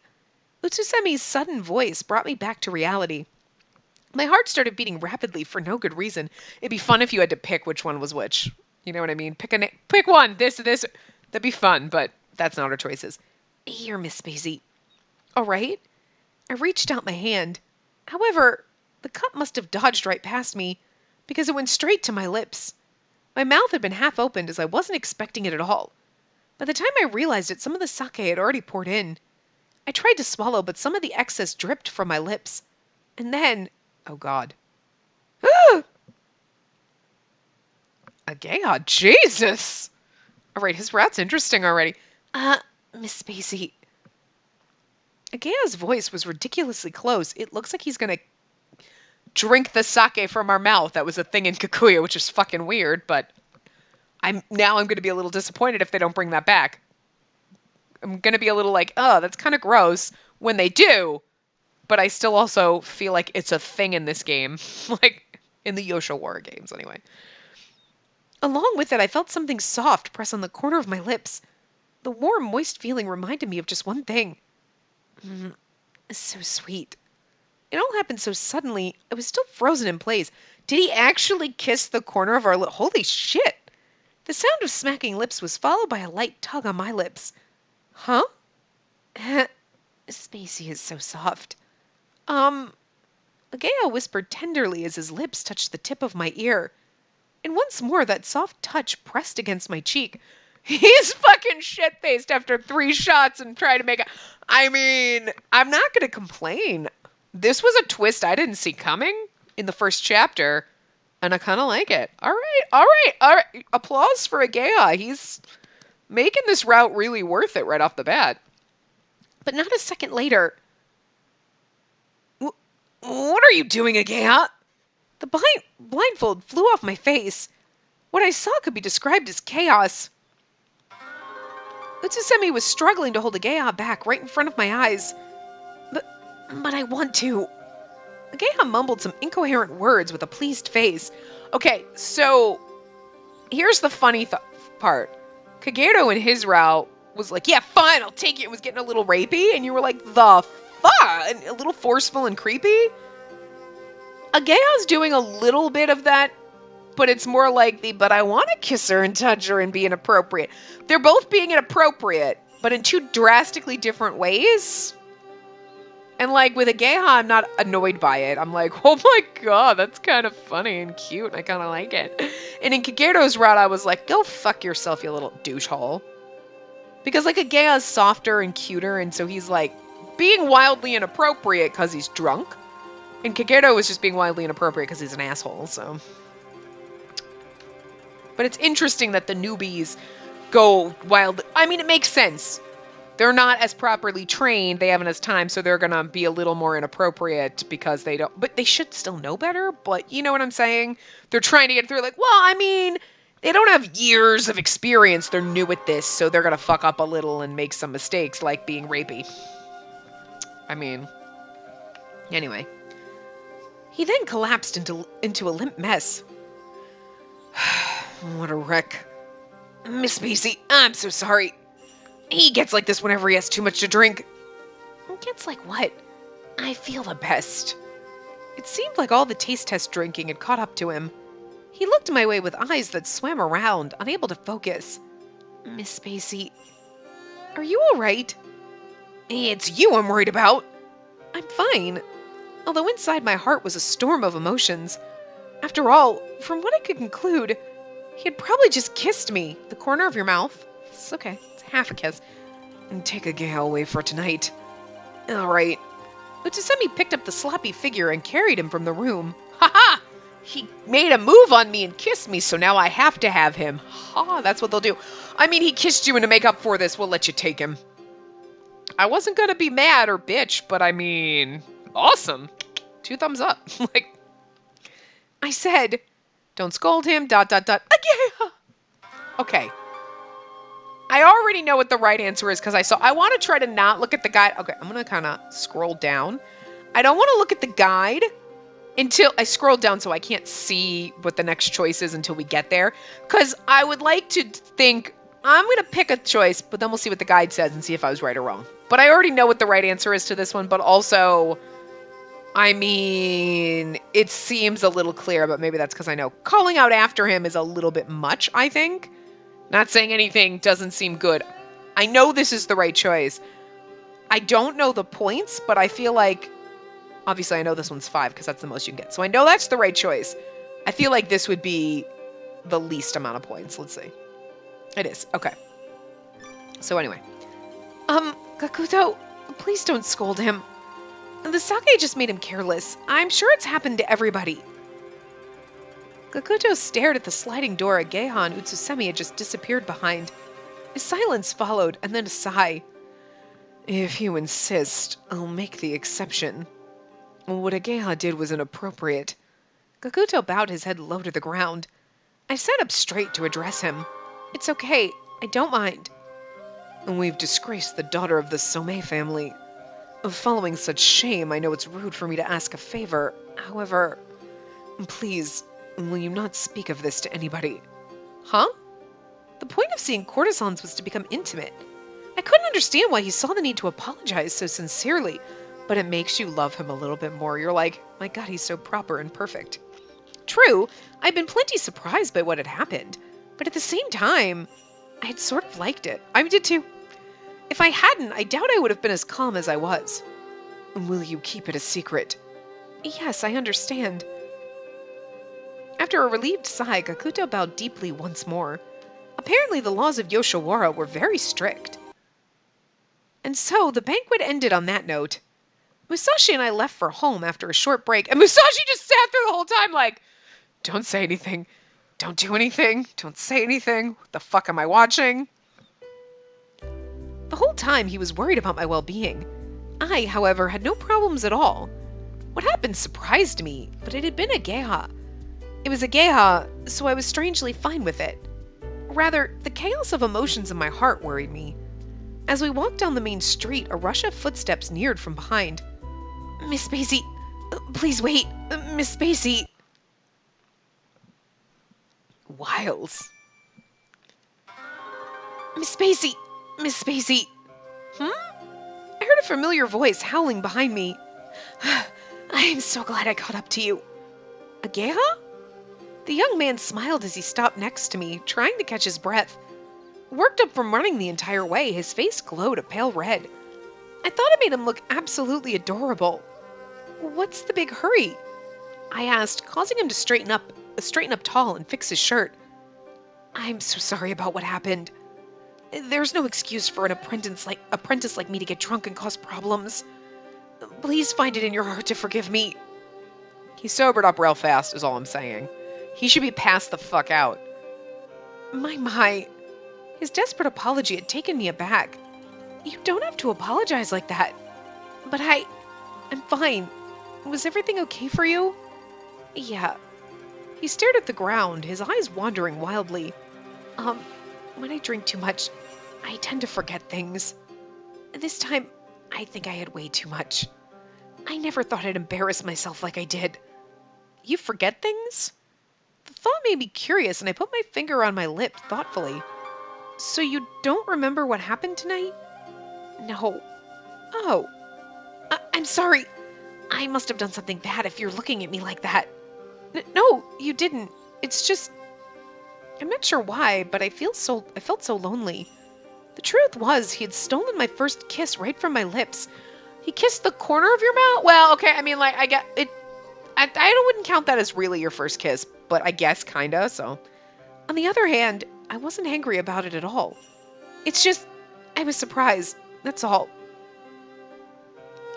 Utsusemi's sudden voice brought me back to reality. My heart started beating rapidly for no good reason. It'd be fun if you had to pick which one was which. You know what I mean? Pick one. This. That'd be fun, but that's not our choices. Here, Miss Spacey. All right. I reached out my hand. However, the cup must have dodged right past me because it went straight to my lips. My mouth had been half opened as I wasn't expecting it at all. By the time I realized it, some of the sake had already poured in. I tried to swallow, but some of the excess dripped from my lips. And then, oh God. Ohgiya, Jesus! Alright, his route's interesting already. Miss Spacey. Ohgiya's voice was ridiculously close. It looks like he's gonna drink the sake from our mouth. That was a thing in Kikuya, which is fucking weird, but I'm gonna be a little disappointed if they don't bring that back. I'm gonna be a little like, oh, that's kind of gross when they do, but I still also feel like it's a thing in this game. Like, in the Yoshiwara games, anyway. Along with it, I felt something soft press on the corner of my lips. The warm, moist feeling reminded me of just one thing. So sweet. It all happened so suddenly, I was still frozen in place. Did he actually kiss the corner of our lip? Holy shit! The sound of smacking lips was followed by a light tug on my lips. Huh? Spacey is so soft. Ohgiya whispered tenderly as his lips touched the tip of my ear. And once more, that soft touch pressed against my cheek. He's fucking shit-faced after 3 shots and trying to make a... I mean, I'm not going to complain. This was a twist I didn't see coming in the first chapter, and I kind of like it. All right. Applause for Ohgiya. He's making this route really worth it right off the bat. But not a second later... What are you doing, Ohgiya? The blindfold flew off my face. What I saw could be described as chaos. Utsusemi was struggling to hold Ohgiya back right in front of my eyes. But I want to. Ohgiya mumbled some incoherent words with a pleased face. Okay, so here's the funny part. Kagero in his route was like, yeah, fine, I'll take it, and was getting a little rapey, and you were like, the fuck? And a little forceful and creepy? Ohgiya's doing a little bit of that, but it's more like the, but I want to kiss her and touch her and be inappropriate. They're both being inappropriate, but in two drastically different ways. And like with Ohgiya, I'm not annoyed by it. I'm like, oh my god, that's kind of funny and cute, and I kind of like it. And in Kagero's route, I was like, go fuck yourself, you little douchehole. Because like Ohgiya is softer and cuter, and so he's like being wildly inappropriate because he's drunk. And Kagero is just being wildly inappropriate because he's an asshole, so. But it's interesting that the newbies go wild. I mean, it makes sense. They're not as properly trained. They haven't as time, so they're going to be a little more inappropriate because they don't. But they should still know better. But you know what I'm saying? They're trying to get through like, well, I mean, they don't have years of experience. They're new at this, so they're going to fuck up a little and make some mistakes, like being rapey. I mean, anyway. He then collapsed into a limp mess. What a wreck. Miss Spacey, I'm so sorry. He gets like this whenever he has too much to drink. Gets like what? I feel the best. It seemed like all the taste test drinking had caught up to him. He looked my way with eyes that swam around, unable to focus. Miss Spacey, are you all right? It's you I'm worried about. I'm fine. Although inside my heart was a storm of emotions. After all, from what I could conclude, he had probably just kissed me. The corner of your mouth. It's okay. It's half a kiss. And take Ohgiya away for tonight. Alright. Utsusemi picked up the sloppy figure and carried him from the room. Ha-ha! He made a move on me and kissed me, so now I have to have him. Ha, that's what they'll do. I mean, he kissed you, and to make up for this, we'll let you take him. I wasn't gonna be mad or bitch, but I mean... Awesome. 2 thumbs up. Like, I said, don't scold him, ... Ohgiya! Okay. I already know what the right answer is because I want to try to not look at the guide. Okay, I'm going to kind of scroll down. I don't want to look at the guide until I scroll down so I can't see what the next choice is until we get there. Because I would like to think, I'm going to pick a choice, but then we'll see what the guide says and see if I was right or wrong. But I already know what the right answer is to this one, but also... I mean, it seems a little clear, but maybe that's because I know calling out after him is a little bit much, I think. Not saying anything doesn't seem good. I know this is the right choice. I don't know the points, but I feel like... Obviously, I know this one's 5 because that's the most you can get. So I know that's the right choice. I feel like this would be the least amount of points. Let's see. It is. Okay. So anyway. Gakuto, please don't scold him. The sake just made him careless. I'm sure it's happened to everybody. Gakuto stared at the sliding door Ohgiya and Utsusemi had just disappeared behind. A silence followed, and then a sigh. If you insist, I'll make the exception. What Ohgiya did was inappropriate. Gakuto bowed his head low to the ground. I sat up straight to address him. It's okay. I don't mind. We've disgraced the daughter of the Somei family. Following such shame, I know it's rude for me to ask a favor. However, please, will you not speak of this to anybody? Huh? The point of seeing courtesans was to become intimate. I couldn't understand why he saw the need to apologize so sincerely, but it makes you love him a little bit more. You're like, my God, he's so proper and perfect. True, I'd been plenty surprised by what had happened, but at the same time, I had sort of liked it. I did too. If I hadn't, I doubt I would have been as calm as I was. Will you keep it a secret? Yes, I understand. After a relieved sigh, Gakuto bowed deeply once more. Apparently the laws of Yoshiwara were very strict. And so, the banquet ended on that note. Musashi and I left for home after a short break, and Musashi just sat through the whole time like, don't say anything, don't do anything, don't say anything, what the fuck am I watching? The whole time he was worried about my well-being. I, however, had no problems at all. What happened surprised me, but it had been Ohgiya. It was Ohgiya, so I was strangely fine with it. Rather, the chaos of emotions in my heart worried me. As we walked down the main street, a rush of footsteps neared from behind. Miss Spacey, please wait. Miss Spacey. Wiles. Miss Spacey, Miss Spacey. I heard a familiar voice howling behind me. I am so glad I caught up to you. Ohgiya? The young man smiled as he stopped next to me, trying to catch his breath. Worked up from running the entire way, his face glowed a pale red. I thought it made him look absolutely adorable. What's the big hurry? I asked, causing him to straighten up tall and fix his shirt. I'm so sorry about what happened. There's no excuse for an apprentice like me to get drunk and cause problems. Please find it in your heart to forgive me. He sobered up real fast, is all I'm saying. He should be passed the fuck out. My. His desperate apology had taken me aback. You don't have to apologize like that. But I'm fine. Was everything okay for you? Yeah. He stared at the ground, his eyes wandering wildly. When I drink too much, I tend to forget things. This time, I think I had way too much. I never thought I'd embarrass myself like I did. You forget things? The thought made me curious, and I put my finger on my lip thoughtfully. So you don't remember what happened tonight? No. Oh. I'm sorry. I must have done something bad if you're looking at me like that. No, you didn't. It's just... I'm not sure why, but I felt so lonely. The truth was, he had stolen my first kiss right from my lips. He kissed the corner of your mouth? Well, okay, I mean, like, I get it. I wouldn't count that as really your first kiss, but I guess kinda, so. On the other hand, I wasn't angry about it at all. It's just, I was surprised, that's all.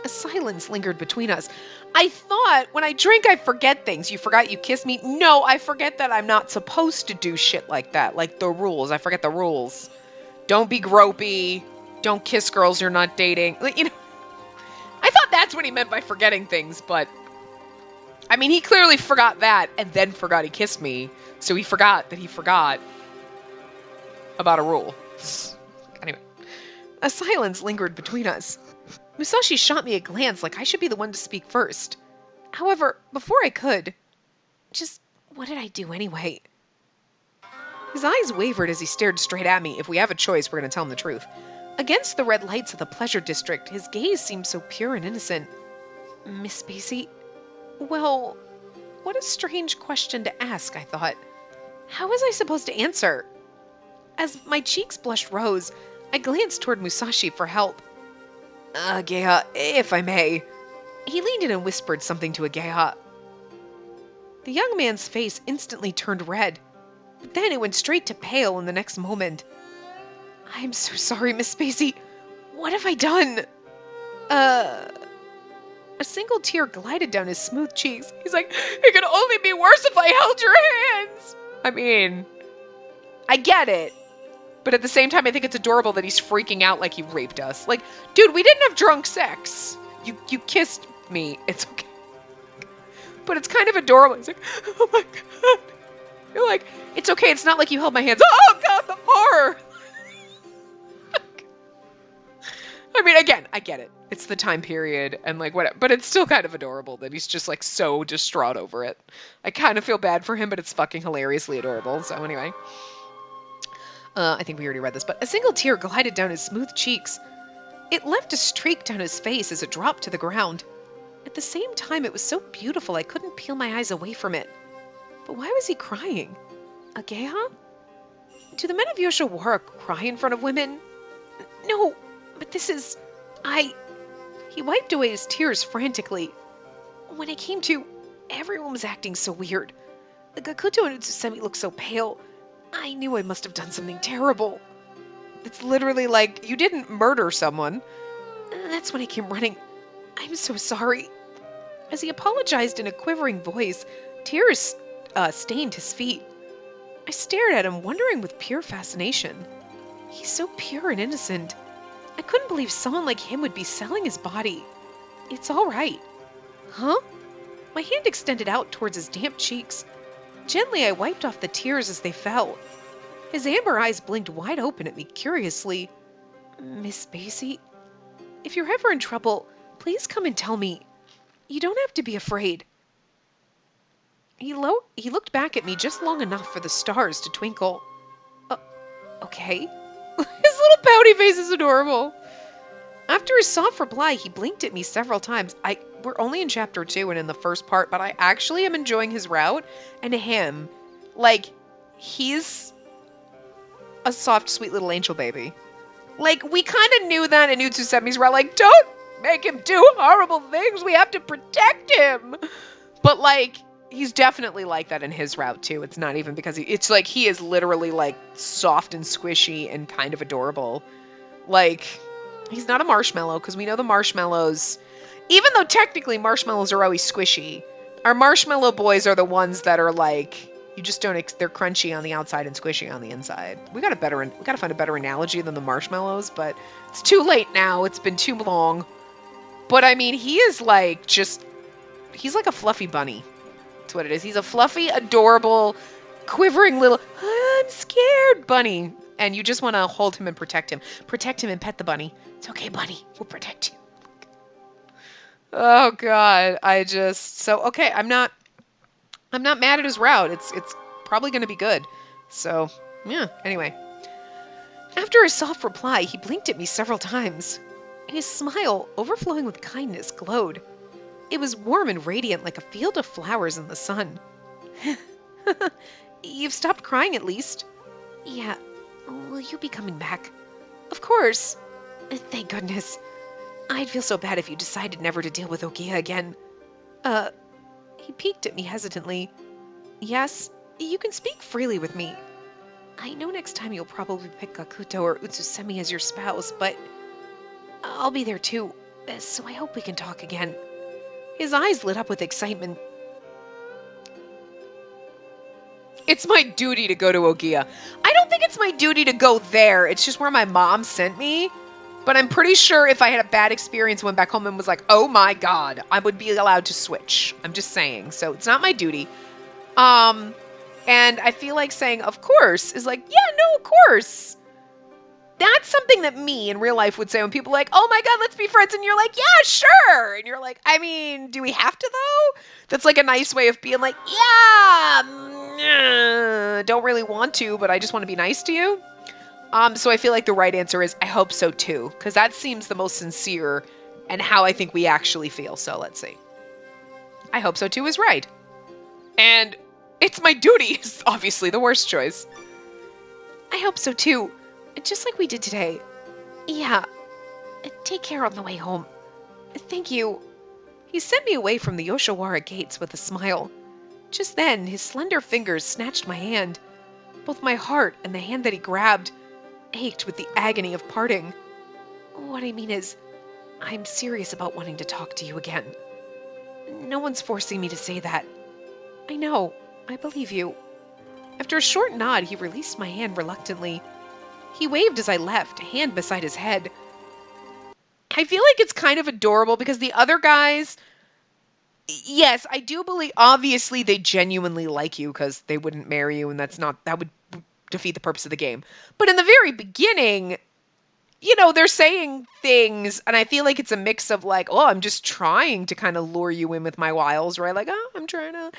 A silence lingered between us. I thought, when I drink, I forget things. You forgot you kissed me? No, I forget that I'm not supposed to do shit like that. Like the rules. I forget the rules. Don't be gropey. Don't kiss girls you're not dating. Like, you know, I thought that's what he meant by forgetting things, but... I mean, he clearly forgot that, and then forgot he kissed me. So he forgot that he forgot about a rule. Anyway. A silence lingered between us. Musashi shot me a glance like I should be the one to speak first. However, before I could... Just, what did I do anyway? His eyes wavered as he stared straight at me. If we have a choice, we're going to tell him the truth. Against the red lights of the pleasure district, his gaze seemed so pure and innocent. Miss Spacey? Well, what a strange question to ask, I thought. How was I supposed to answer? As my cheeks blushed rose, I glanced toward Musashi for help. Ohgiya, if I may. He leaned in and whispered something to Ohgiya. The young man's face instantly turned red, but then it went straight to pale in the next moment. I'm so sorry, Miss Spacey. What have I done? A single tear glided down his smooth cheeks. He's like, it could only be worse if I held your hands. I mean, I get it. But at the same time, I think it's adorable that he's freaking out like he raped us. Like, dude, we didn't have drunk sex. You kissed me. It's okay. But it's kind of adorable. He's like, oh my God. You're like, it's okay. It's not like you held my hands. Oh God, the horror. I mean, again, I get it. It's the time period and like whatever. But it's still kind of adorable that he's just like so distraught over it. I kind of feel bad for him, but it's fucking hilariously adorable. So anyway. I think we already read this, but a single tear glided down his smooth cheeks. It left a streak down his face as it dropped to the ground. At the same time, it was so beautiful I couldn't peel my eyes away from it. But why was he crying? Ohgiya? Do the men of Yoshiwara cry in front of women? No, but this is... He wiped away his tears frantically. When I came to, everyone was acting so weird. The Gakuto and Utsusemi looked so pale. I knew I must have done something terrible. It's literally like, you didn't murder someone. That's when I came running. I'm so sorry. As he apologized in a quivering voice, tears stained his feet. I stared at him, wondering with pure fascination. He's so pure and innocent. I couldn't believe someone like him would be selling his body. It's all right. Huh? My hand extended out towards his damp cheeks. Gently, I wiped off the tears as they fell. His amber eyes blinked wide open at me curiously. Miss Spacey, if you're ever in trouble, please come and tell me. You don't have to be afraid. He looked back at me just long enough for the stars to twinkle. Okay. His little pouty face is adorable. After his soft reply, he blinked at me several times. We're only in chapter 2 and in the first part, but I actually am enjoying his route and him. Like, he's a soft, sweet little angel baby. Like, we kind of knew that in Utsusemi's route. Like, don't make him do horrible things. We have to protect him. But, like, he's definitely like that in his route, too. It's not even because it's like he is literally, like, soft and squishy and kind of adorable. Like, he's not a marshmallow, because we know the marshmallows, even though technically marshmallows are always squishy, our marshmallow boys are the ones that are like, you just don't, they're crunchy on the outside and squishy on the inside. We gotta find a better analogy than the marshmallows, but it's too late now. It's been too long. But I mean, he is like he's like a fluffy bunny. That's what it is. He's a fluffy, adorable, quivering little, I'm scared bunny. And you just want to hold him and protect him. Protect him and pet the bunny. It's okay, bunny. We'll protect you. Oh, God. Okay, I'm not mad at his route. It's probably going to be good. So, yeah, anyway. After his soft reply, he blinked at me several times. His smile, overflowing with kindness, glowed. It was warm and radiant like a field of flowers in the sun. You've stopped crying at least. Yeah. Will you be coming back? Of course. Thank goodness. I'd feel so bad if you decided never to deal with Ohgiya again. He peeked at me hesitantly. Yes, you can speak freely with me. I know next time you'll probably pick Gakuto or Utsusemi as your spouse, but I'll be there too, so I hope we can talk again. His eyes lit up with excitement. It's my duty to go to Ohgiya. I don't think it's my duty to go there. It's just where my mom sent me. But I'm pretty sure if I had a bad experience, went back home and was like, oh my God, I would be allowed to switch. I'm just saying. So it's not my duty. And I feel like saying, of course, is like, yeah, no, of course. That's something that me in real life would say when people are like, oh my God, let's be friends. And you're like, yeah, sure. And you're like, I mean, do we have to though? That's like a nice way of being like, yeah, don't really want to, but I just want to be nice to you. So I feel like the right answer is, I hope so too. Because that seems the most sincere and how I think we actually feel. So let's see. I hope so too is right. And it's my duty is obviously the worst choice. I hope so too. Just like we did today. Yeah. Take care on the way home. Thank you. He sent me away from the Yoshiwara gates with a smile. Just then, his slender fingers snatched my hand. Both my heart and the hand that he grabbed ached with the agony of parting. What I mean is, I'm serious about wanting to talk to you again. No one's forcing me to say that. I know. I believe you. After a short nod, he released my hand reluctantly. He waved as I left, a hand beside his head. I feel like it's kind of adorable because the other guys, yes, I do believe, obviously they genuinely like you because they wouldn't marry you and that would defeat the purpose of the game. But in the very beginning, you know, they're saying things and I feel like it's a mix of like, oh, I'm just trying to kind of lure you in with my wiles, right? Like, oh, I'm trying to,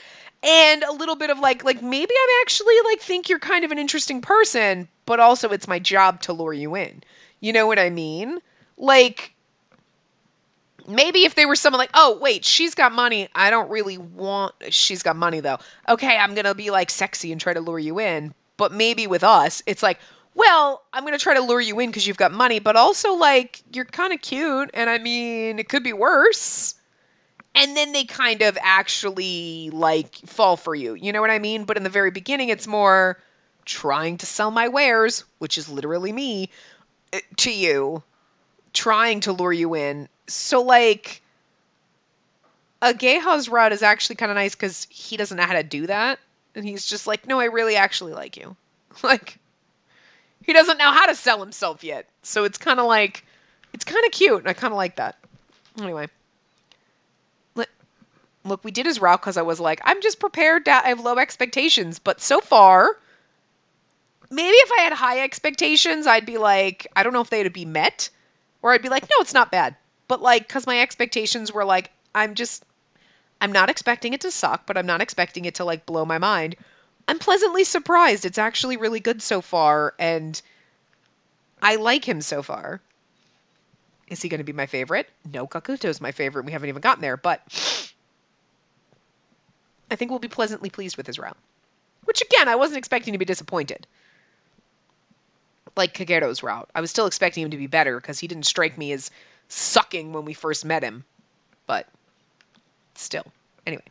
and a little bit of like maybe I'm actually like think you're kind of an interesting person, but also it's my job to lure you in. You know what I mean? Like, maybe if they were someone like, oh, wait, she's got money. I don't really want, she's got money though. Okay, I'm going to be like sexy and try to lure you in. But maybe with us, it's like, well, I'm going to try to lure you in because you've got money, but also like, you're kind of cute. And I mean, it could be worse. And then they kind of actually like fall for you. You know what I mean? But in the very beginning, it's more trying to sell my wares, which is literally me, to you, trying to lure you in. So like, Geha's route is actually kind of nice because he doesn't know how to do that. And he's just like, no, I really actually like you. Like, he doesn't know how to sell himself yet. So it's kind of like, it's kind of cute. And I kind of like that. Anyway. Look, we did his route because I was like, I'm just prepared I have low expectations. But so far, maybe if I had high expectations, I'd be like, I don't know if they'd be met. Or I'd be like, no, it's not bad. But like, because my expectations were like, I'm not expecting it to suck, but I'm not expecting it to like blow my mind. I'm pleasantly surprised. It's actually really good so far. And I like him so far. Is he going to be my favorite? No, Kakuto's my favorite. We haven't even gotten there, but I think we'll be pleasantly pleased with his route. Which, again, I wasn't expecting to be disappointed. Like Kagero's route. I was still expecting him to be better because he didn't strike me as sucking when we first met him. But still. Anyway.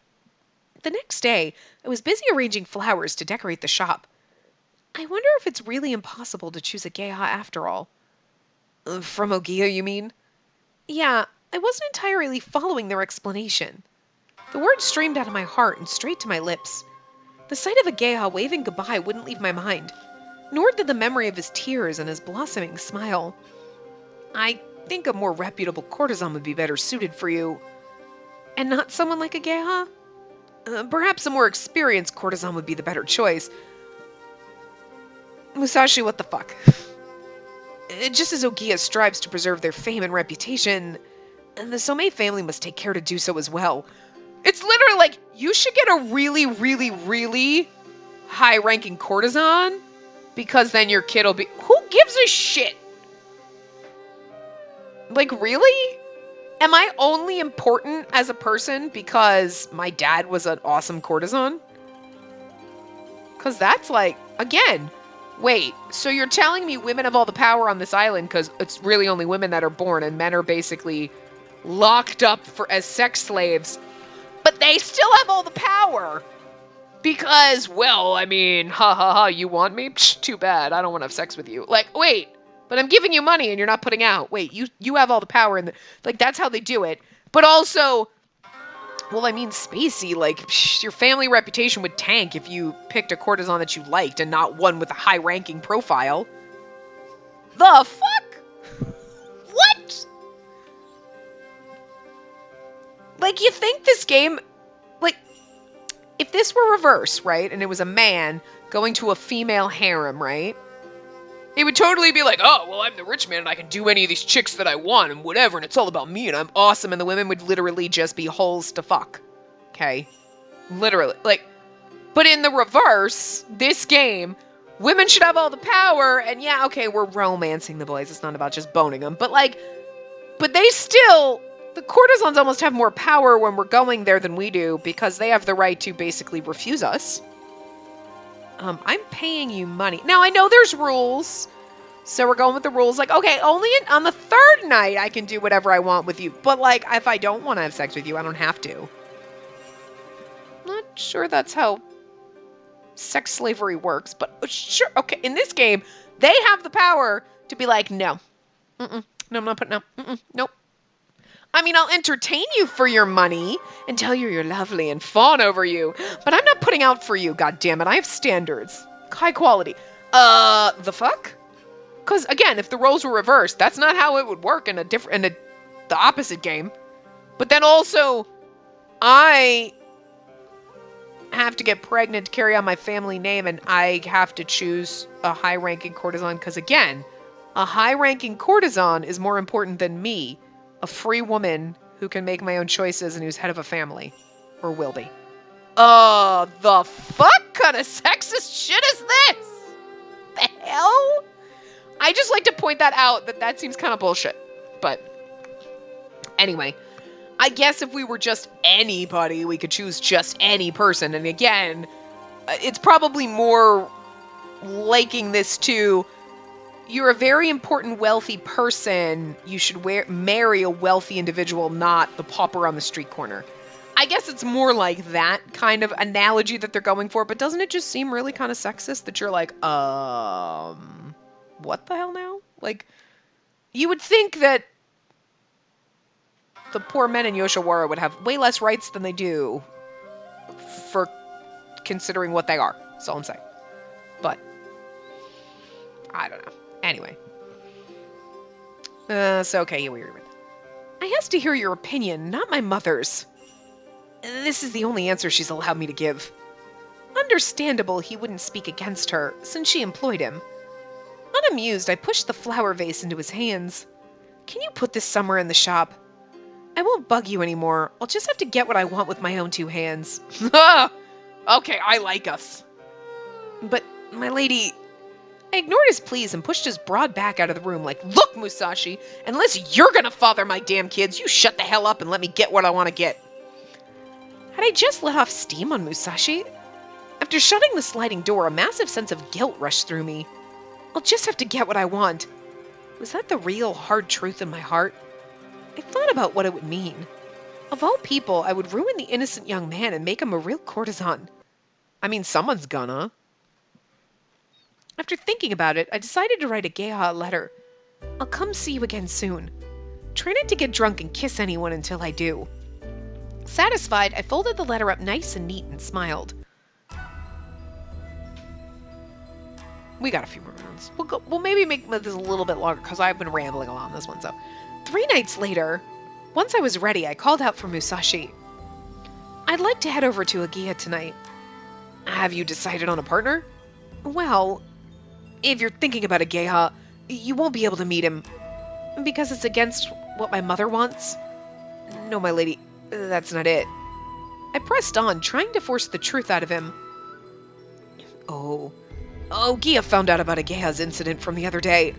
The next day, I was busy arranging flowers to decorate the shop. I wonder if it's really impossible to choose a Geha after all. From Ohgiya, you mean? Yeah, I wasn't entirely following their explanation. The words streamed out of my heart and straight to my lips. The sight of a Geha waving goodbye wouldn't leave my mind, nor did the memory of his tears and his blossoming smile. I think a more reputable courtesan would be better suited for you. And not someone like a Geha? Perhaps a more experienced courtesan would be the better choice. Musashi, what the fuck? Just as Ohgiya strives to preserve their fame and reputation, the Somei family must take care to do so as well. It's literally like, you should get a really, really, really high-ranking courtesan, because then your kid will be... Who gives a shit? Like, really? Am I only important as a person because my dad was an awesome courtesan? Because that's like, again... Wait, so you're telling me women have all the power on this island because it's really only women that are born and men are basically locked up as sex slaves, but they still have all the power because, well, I mean, ha ha ha, you want me? Psh, too bad, I don't want to have sex with you. Like, wait, but I'm giving you money and you're not putting out. Wait, you have all the power in the... Like, that's how they do it. But also... Well, I mean, Spacey, like, your family reputation would tank if you picked a courtesan that you liked and not one with a high-ranking profile. The fuck? What? Like, you think this game... Like, if this were reverse, right, and it was a man going to a female harem, right? It would totally be like, oh, well, I'm the rich man and I can do any of these chicks that I want and whatever, and it's all about me and I'm awesome, and the women would literally just be holes to fuck. Okay? Literally. Like, but in the reverse, this game, women should have all the power, and yeah, okay, we're romancing the boys. It's not about just boning them. But like, but they still, the courtesans almost have more power when we're going there than we do because they have the right to basically refuse us. I'm paying you money. Now, I know there's rules, so we're going with the rules. Like, okay, only on the third night I can do whatever I want with you. But, like, if I don't want to have sex with you, I don't have to. Not sure that's how sex slavery works, but sure. Okay, in this game, they have the power to be like, no. No, I'm not putting, no. Nope. I mean, I'll entertain you for your money and tell you you're lovely and fawn over you, but I'm not putting out for you, goddammit. I have standards. High quality. The fuck? Because, again, if the roles were reversed, that's not how it would work in the opposite game. But then also, I have to get pregnant to carry on my family name, and I have to choose a high-ranking courtesan, because, again, a high-ranking courtesan is more important than me, a free woman who can make my own choices and who's head of a family. Or will be. The fuck kind of sexist shit is this? The hell? I just like to point that out, that seems kind of bullshit. But, anyway. I guess if we were just anybody, we could choose just any person. And again, it's probably more liking this to... You're a very important, wealthy person. You should marry a wealthy individual, not the pauper on the street corner. I guess it's more like that kind of analogy that they're going for, but doesn't it just seem really kind of sexist that you're like, what the hell now? Like, you would think that the poor men in Yoshiwara would have way less rights than they do for considering what they are. That's all I'm saying. But, I don't know. Anyway. So okay, here we are. I asked to hear your opinion, not my mother's. This is the only answer she's allowed me to give. Understandable he wouldn't speak against her, since she employed him. Unamused, I pushed the flower vase into his hands. Can you put this somewhere in the shop? I won't bug you anymore. I'll just have to get what I want with my own two hands. Okay, I like us. But, my lady... I ignored his pleas and pushed his broad back out of the room like, "Look, Musashi, unless you're gonna father my damn kids, you shut the hell up and let me get what I want to get." Had I just let off steam on Musashi? After shutting the sliding door, a massive sense of guilt rushed through me. I'll just have to get what I want. Was that the real, hard truth in my heart? I thought about what it would mean. Of all people, I would ruin the innocent young man and make him a real courtesan. I mean, someone's gonna. After thinking about it, I decided to write Ohgiya a letter. I'll come see you again soon. Try not to get drunk and kiss anyone until I do. Satisfied, I folded the letter up nice and neat and smiled. We got a few more rounds. We'll maybe make this a little bit longer because I've been rambling along this one. So, 3 nights later, once I was ready, I called out for Musashi. I'd like to head over to Ohgiya tonight. Have you decided on a partner? Well, if you're thinking about Ohgiya, you won't be able to meet him. Because it's against what my mother wants? No, my lady, that's not it. I pressed on, trying to force the truth out of him. Ohgiya found out about Ohgiya's incident from the other day.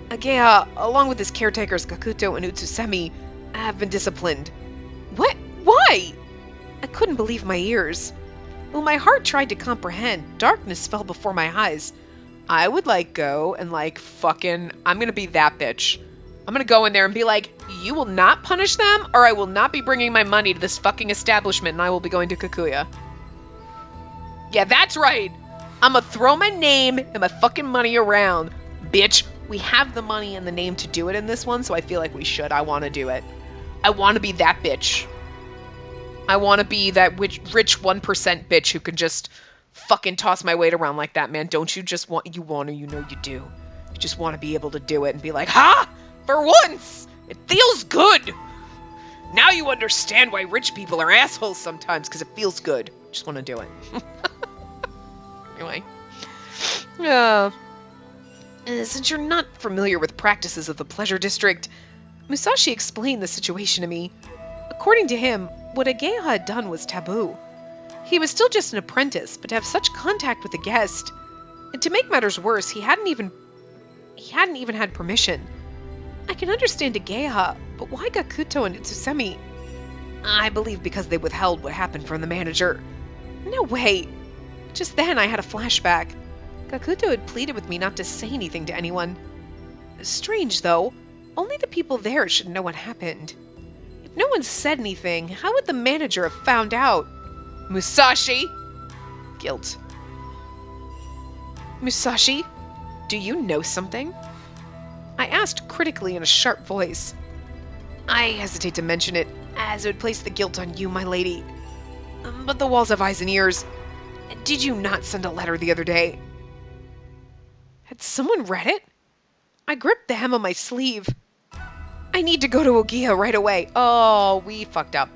Ohgiya, along with his caretakers Kakuto and Utsusemi, have been disciplined. What? Why? I couldn't believe my ears. When my heart tried to comprehend, darkness fell before my eyes. I would go and I'm gonna be that bitch. I'm gonna go in there and be like, you will not punish them or I will not be bringing my money to this fucking establishment and I will be going to Kikuya. Yeah, that's right. I'm gonna throw my name and my fucking money around. Bitch, we have the money and the name to do it in this one, so I feel like we should. I want to do it. I want to be that bitch. I want to be that rich 1% bitch who can just fucking toss my weight around like that, man. Don't you just want, you know you do. You just want to be able to do it and be like, ha! For once! It feels good! Now you understand why rich people are assholes sometimes, because it feels good. Just want to do it. Anyway. Since you're not familiar with practices of the Pleasure District, Musashi explained the situation to me. According to him, what Ohgiya had done was taboo. He was still just an apprentice, but to have such contact with a guest, and to make matters worse, he hadn't even had permission. I can understand Ohgiya, but why Gakuto and Utsusemi? I believe because they withheld what happened from the manager. No way. Just then I had a flashback. Gakuto had pleaded with me not to say anything to anyone. Strange, though. Only the people there should know what happened. If no one said anything, how would the manager have found out? Musashi! Guilt. Musashi, do you know something? I asked critically in a sharp voice. I hesitate to mention it, as it would place the guilt on you, my lady. But the walls have eyes and ears. Did you not send a letter the other day? Had someone read it? I gripped the hem of my sleeve. I need to go to Ohgiya right away. Oh, we fucked up.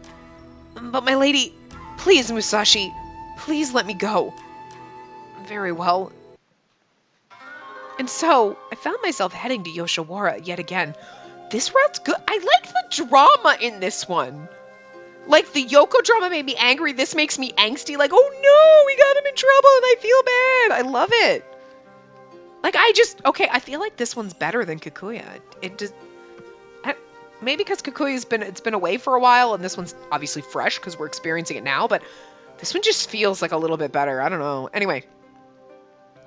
But my lady, please, Musashi, please let me go. Very well. And so, I found myself heading to Yoshiwara yet again. This route's good. I like the drama in this one. Like, the Yoko drama made me angry. This makes me angsty. Like, oh no, we got him in trouble and I feel bad. I love it. Like, I feel like this one's better than Kikuya. It just, maybe because Kikuya's been away for a while and this one's obviously fresh because we're experiencing it now, but this one just feels like a little bit better. I don't know. Anyway,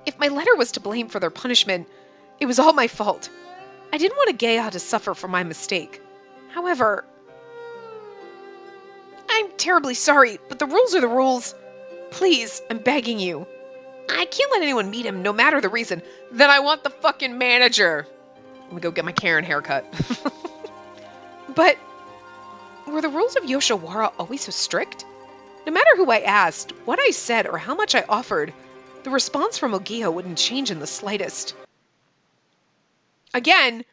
if my letter was to blame for their punishment, it was all my fault. I didn't want Ohgiya to suffer for my mistake. However, I'm terribly sorry, but the rules are the rules. Please, I'm begging you. I can't let anyone meet him, no matter the reason. Then I want the fucking manager. Let me go get my Karen haircut. But were the rules of Yoshiwara always so strict? No matter who I asked, what I said, or how much I offered, the response from Ohgiya wouldn't change in the slightest. Again,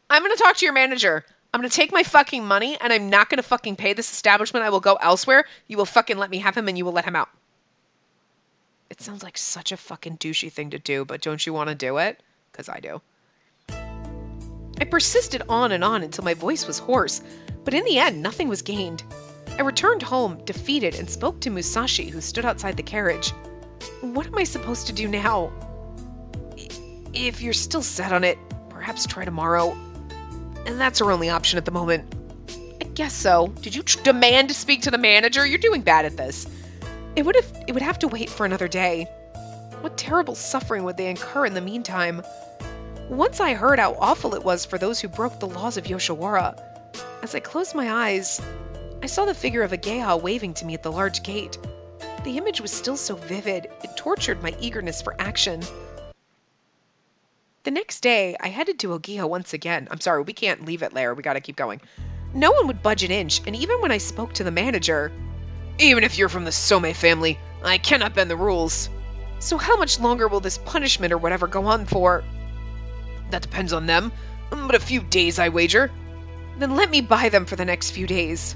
I'm going to talk to your manager. I'm going to take my fucking money, and I'm not going to fucking pay this establishment. I will go elsewhere. You will fucking let me have him, and you will let him out. It sounds like such a fucking douchey thing to do, but don't you want to do it? Because I do. I persisted on and on until my voice was hoarse, but in the end, nothing was gained. I returned home, defeated, and spoke to Musashi, who stood outside the carriage. What am I supposed to do now? If you're still set on it, perhaps try tomorrow. And that's our only option at the moment. I guess so. Did you demand to speak to the manager? You're doing bad at this. It would have to wait for another day. What terrible suffering would they incur in the meantime? Once I heard how awful it was for those who broke the laws of Yoshiwara. As I closed my eyes, I saw the figure of Ohgiya waving to me at the large gate. The image was still so vivid, it tortured my eagerness for action. The next day, I headed to Ohgiya once again. I'm sorry, we can't leave it there. We gotta keep going. No one would budge an inch, and even when I spoke to the manager, "Even if you're from the Some family, I cannot bend the rules. So how much longer will this punishment or whatever go on for?" "That depends on them, but a few days, I wager." "Then let me buy them for the next few days."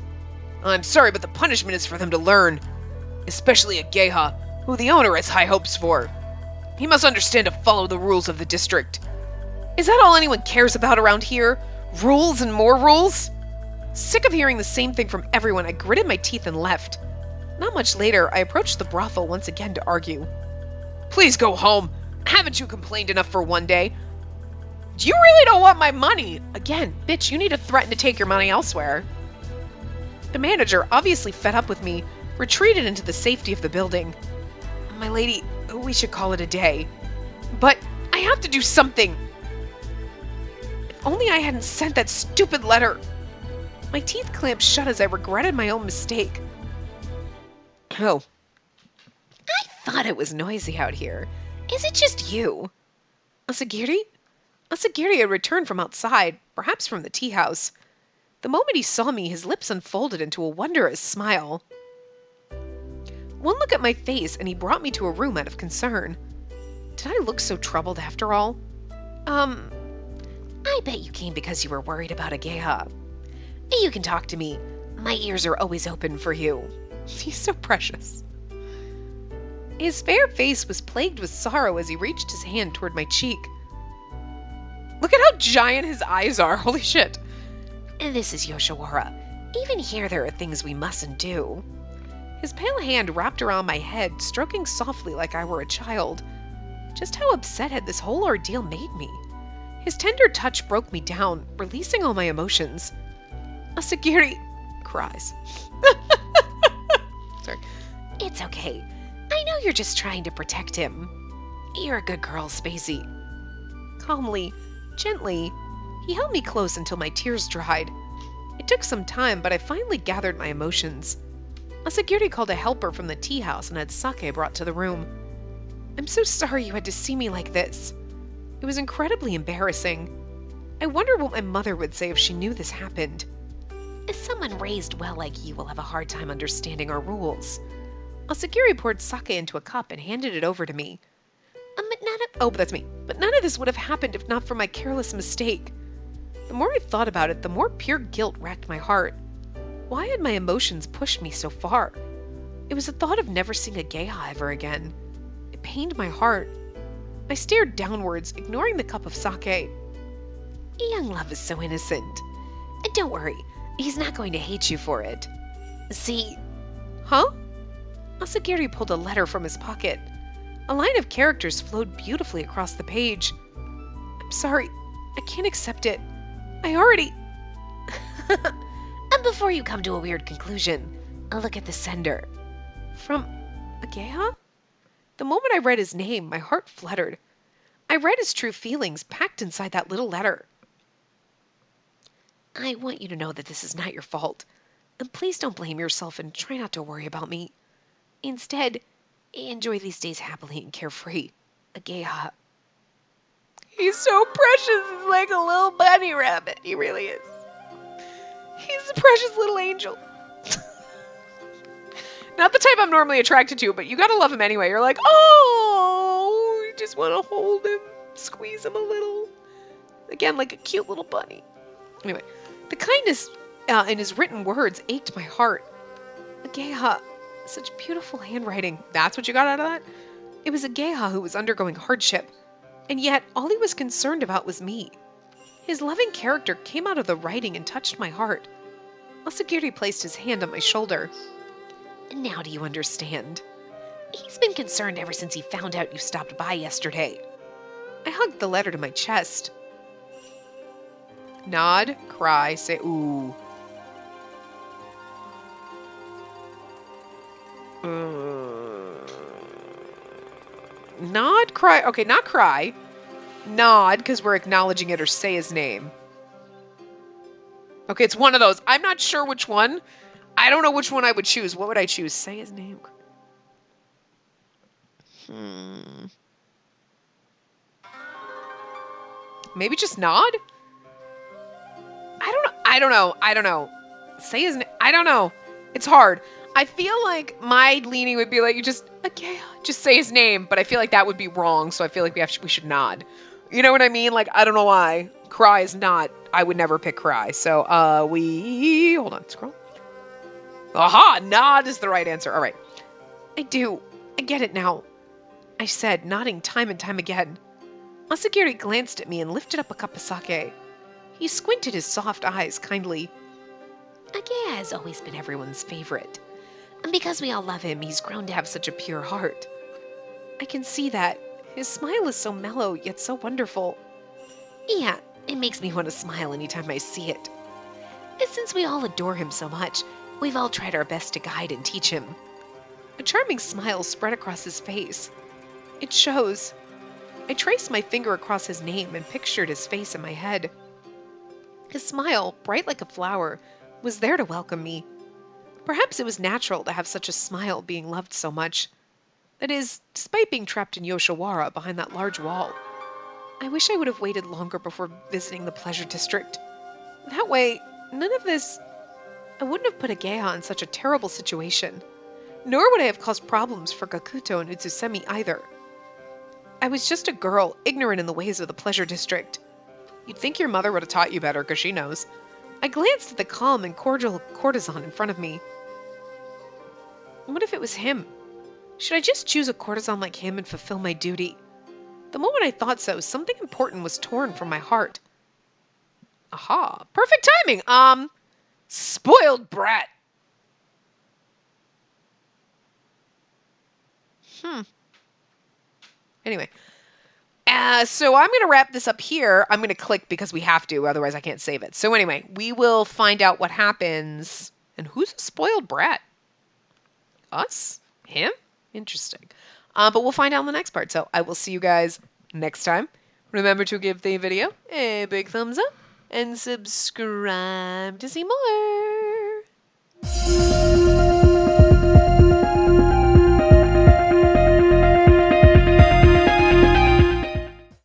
"I'm sorry, but the punishment is for them to learn. Especially Ohgiya, who the owner has high hopes for. He must understand to follow the rules of the district." "Is that all anyone cares about around here? Rules and more rules?" Sick of hearing the same thing from everyone, I gritted my teeth and left. Not much later, I approached the brothel once again to argue. "Please go home. Haven't you complained enough for one day? You really don't want my money." "Again, bitch, you need to threaten to take your money elsewhere." The manager, obviously fed up with me, retreated into the safety of the building. "My lady, we should call it a day." "But I have to do something." If only I hadn't sent that stupid letter. My teeth clamped shut as I regretted my own mistake. "Oh, I thought it was noisy out here. Is it just you?" Ohgiya? Ohgiya had returned from outside, perhaps from the tea house. The moment he saw me, his lips unfolded into a wondrous smile. One look at my face, and he brought me to a room out of concern. Did I look so troubled after all? I bet you came because you were worried about Ohgiya. You can talk to me. My ears are always open for you." He's so precious. His fair face was plagued with sorrow as he reached his hand toward my cheek. Look at how giant his eyes are. Holy shit. "This is Yoshiwara. Even here there are things we mustn't do." His pale hand wrapped around my head, stroking softly like I were a child. Just how upset had this whole ordeal made me? His tender touch broke me down, releasing all my emotions. Ohgiya cries. Sorry. "It's okay. I know you're just trying to protect him. You're a good girl, Spacey." Calmly, gently, he held me close until my tears dried. It took some time, but I finally gathered my emotions. Ohgiya called a helper from the tea house and had sake brought to the room. "I'm so sorry you had to see me like this. It was incredibly embarrassing. I wonder what my mother would say if she knew this happened. Someone raised well like you will have a hard time understanding our rules." Ohgiya poured sake into a cup and handed it over to me. But that's me. "But none of this would have happened if not for my careless mistake." The more I thought about it, the more pure guilt racked my heart. Why had my emotions pushed me so far? It was the thought of never seeing Ohgiya ever again. It pained my heart. I stared downwards, ignoring the cup of sake. "Young love is so innocent. Don't worry, he's not going to hate you for it. See?" "Huh?" Ohgiya pulled a letter from his pocket. A line of characters flowed beautifully across the page. "I'm sorry, I can't accept it. I already..." "And before you come to a weird conclusion, look at the sender." "From Ohgiya?" The moment I read his name, my heart fluttered. I read his true feelings packed inside that little letter. "I want you to know that this is not your fault. And please don't blame yourself and try not to worry about me. Instead, enjoy these days happily and carefree. Ohgiya." He's so precious. He's like a little bunny rabbit. He really is. He's a precious little angel. Not the type I'm normally attracted to, but you gotta love him anyway. You're like, oh, you just want to hold him, squeeze him a little. Again, like a cute little bunny. Anyway, the kindness in his written words ached my heart. Ohgiya, such beautiful handwriting. That's what you got out of that? It was Ohgiya who was undergoing hardship, and yet all he was concerned about was me. His loving character came out of the writing and touched my heart. Ohgiya placed his hand on my shoulder. Now do you understand? He's been concerned ever since he found out you stopped by yesterday. I hugged the letter to my chest. Nod, cry, say ooh. Nod, cry. Okay, not cry. Nod, because we're acknowledging it, or say his name. Okay, it's one of those. I'm not sure which one. I don't know which one I would choose. What would I choose? Say his name. Maybe just nod? I don't know. Say his name. I don't know. It's hard. I feel like my leaning would be like, you just, okay, just say his name, but I feel like that would be wrong, so I feel like we should nod. You know what I mean? Like, I don't know why. Cry is not, I would never pick cry. So, hold on, scroll. Aha, nod is the right answer. All right. I get it now, I said, nodding time and time again. Masagiri glanced at me and lifted up a cup of sake. He squinted his soft eyes kindly. Ohgiya has always been everyone's favorite. And because we all love him, he's grown to have such a pure heart. I can see that. His smile is so mellow, yet so wonderful. Yeah, it makes me want to smile anytime I see it. And since we all adore him so much, we've all tried our best to guide and teach him. A charming smile spread across his face. It shows. I traced my finger across his name and pictured his face in my head. His smile, bright like a flower, was there to welcome me. Perhaps it was natural to have such a smile being loved so much. That is, despite being trapped in Yoshiwara behind that large wall. I wish I would have waited longer before visiting the pleasure district. That way, none of this... I wouldn't have put Ohgiya in such a terrible situation. Nor would I have caused problems for Gakuto and Utsusemi either. I was just a girl, ignorant in the ways of the pleasure district. You'd think your mother would have taught you better, because she knows. I glanced at the calm and cordial courtesan in front of me. What if it was him? Should I just choose a courtesan like him and fulfill my duty? The moment I thought so, something important was torn from my heart. Aha. Perfect timing! Spoiled brat. Anyway. So I'm going to wrap this up here. I'm going to click because we have to, otherwise I can't save it. So anyway, we will find out what happens. And who's a spoiled brat? Us? Him? Interesting. But we'll find out in the next part. So I will see you guys next time. Remember to give the video a big thumbs up and subscribe to see more.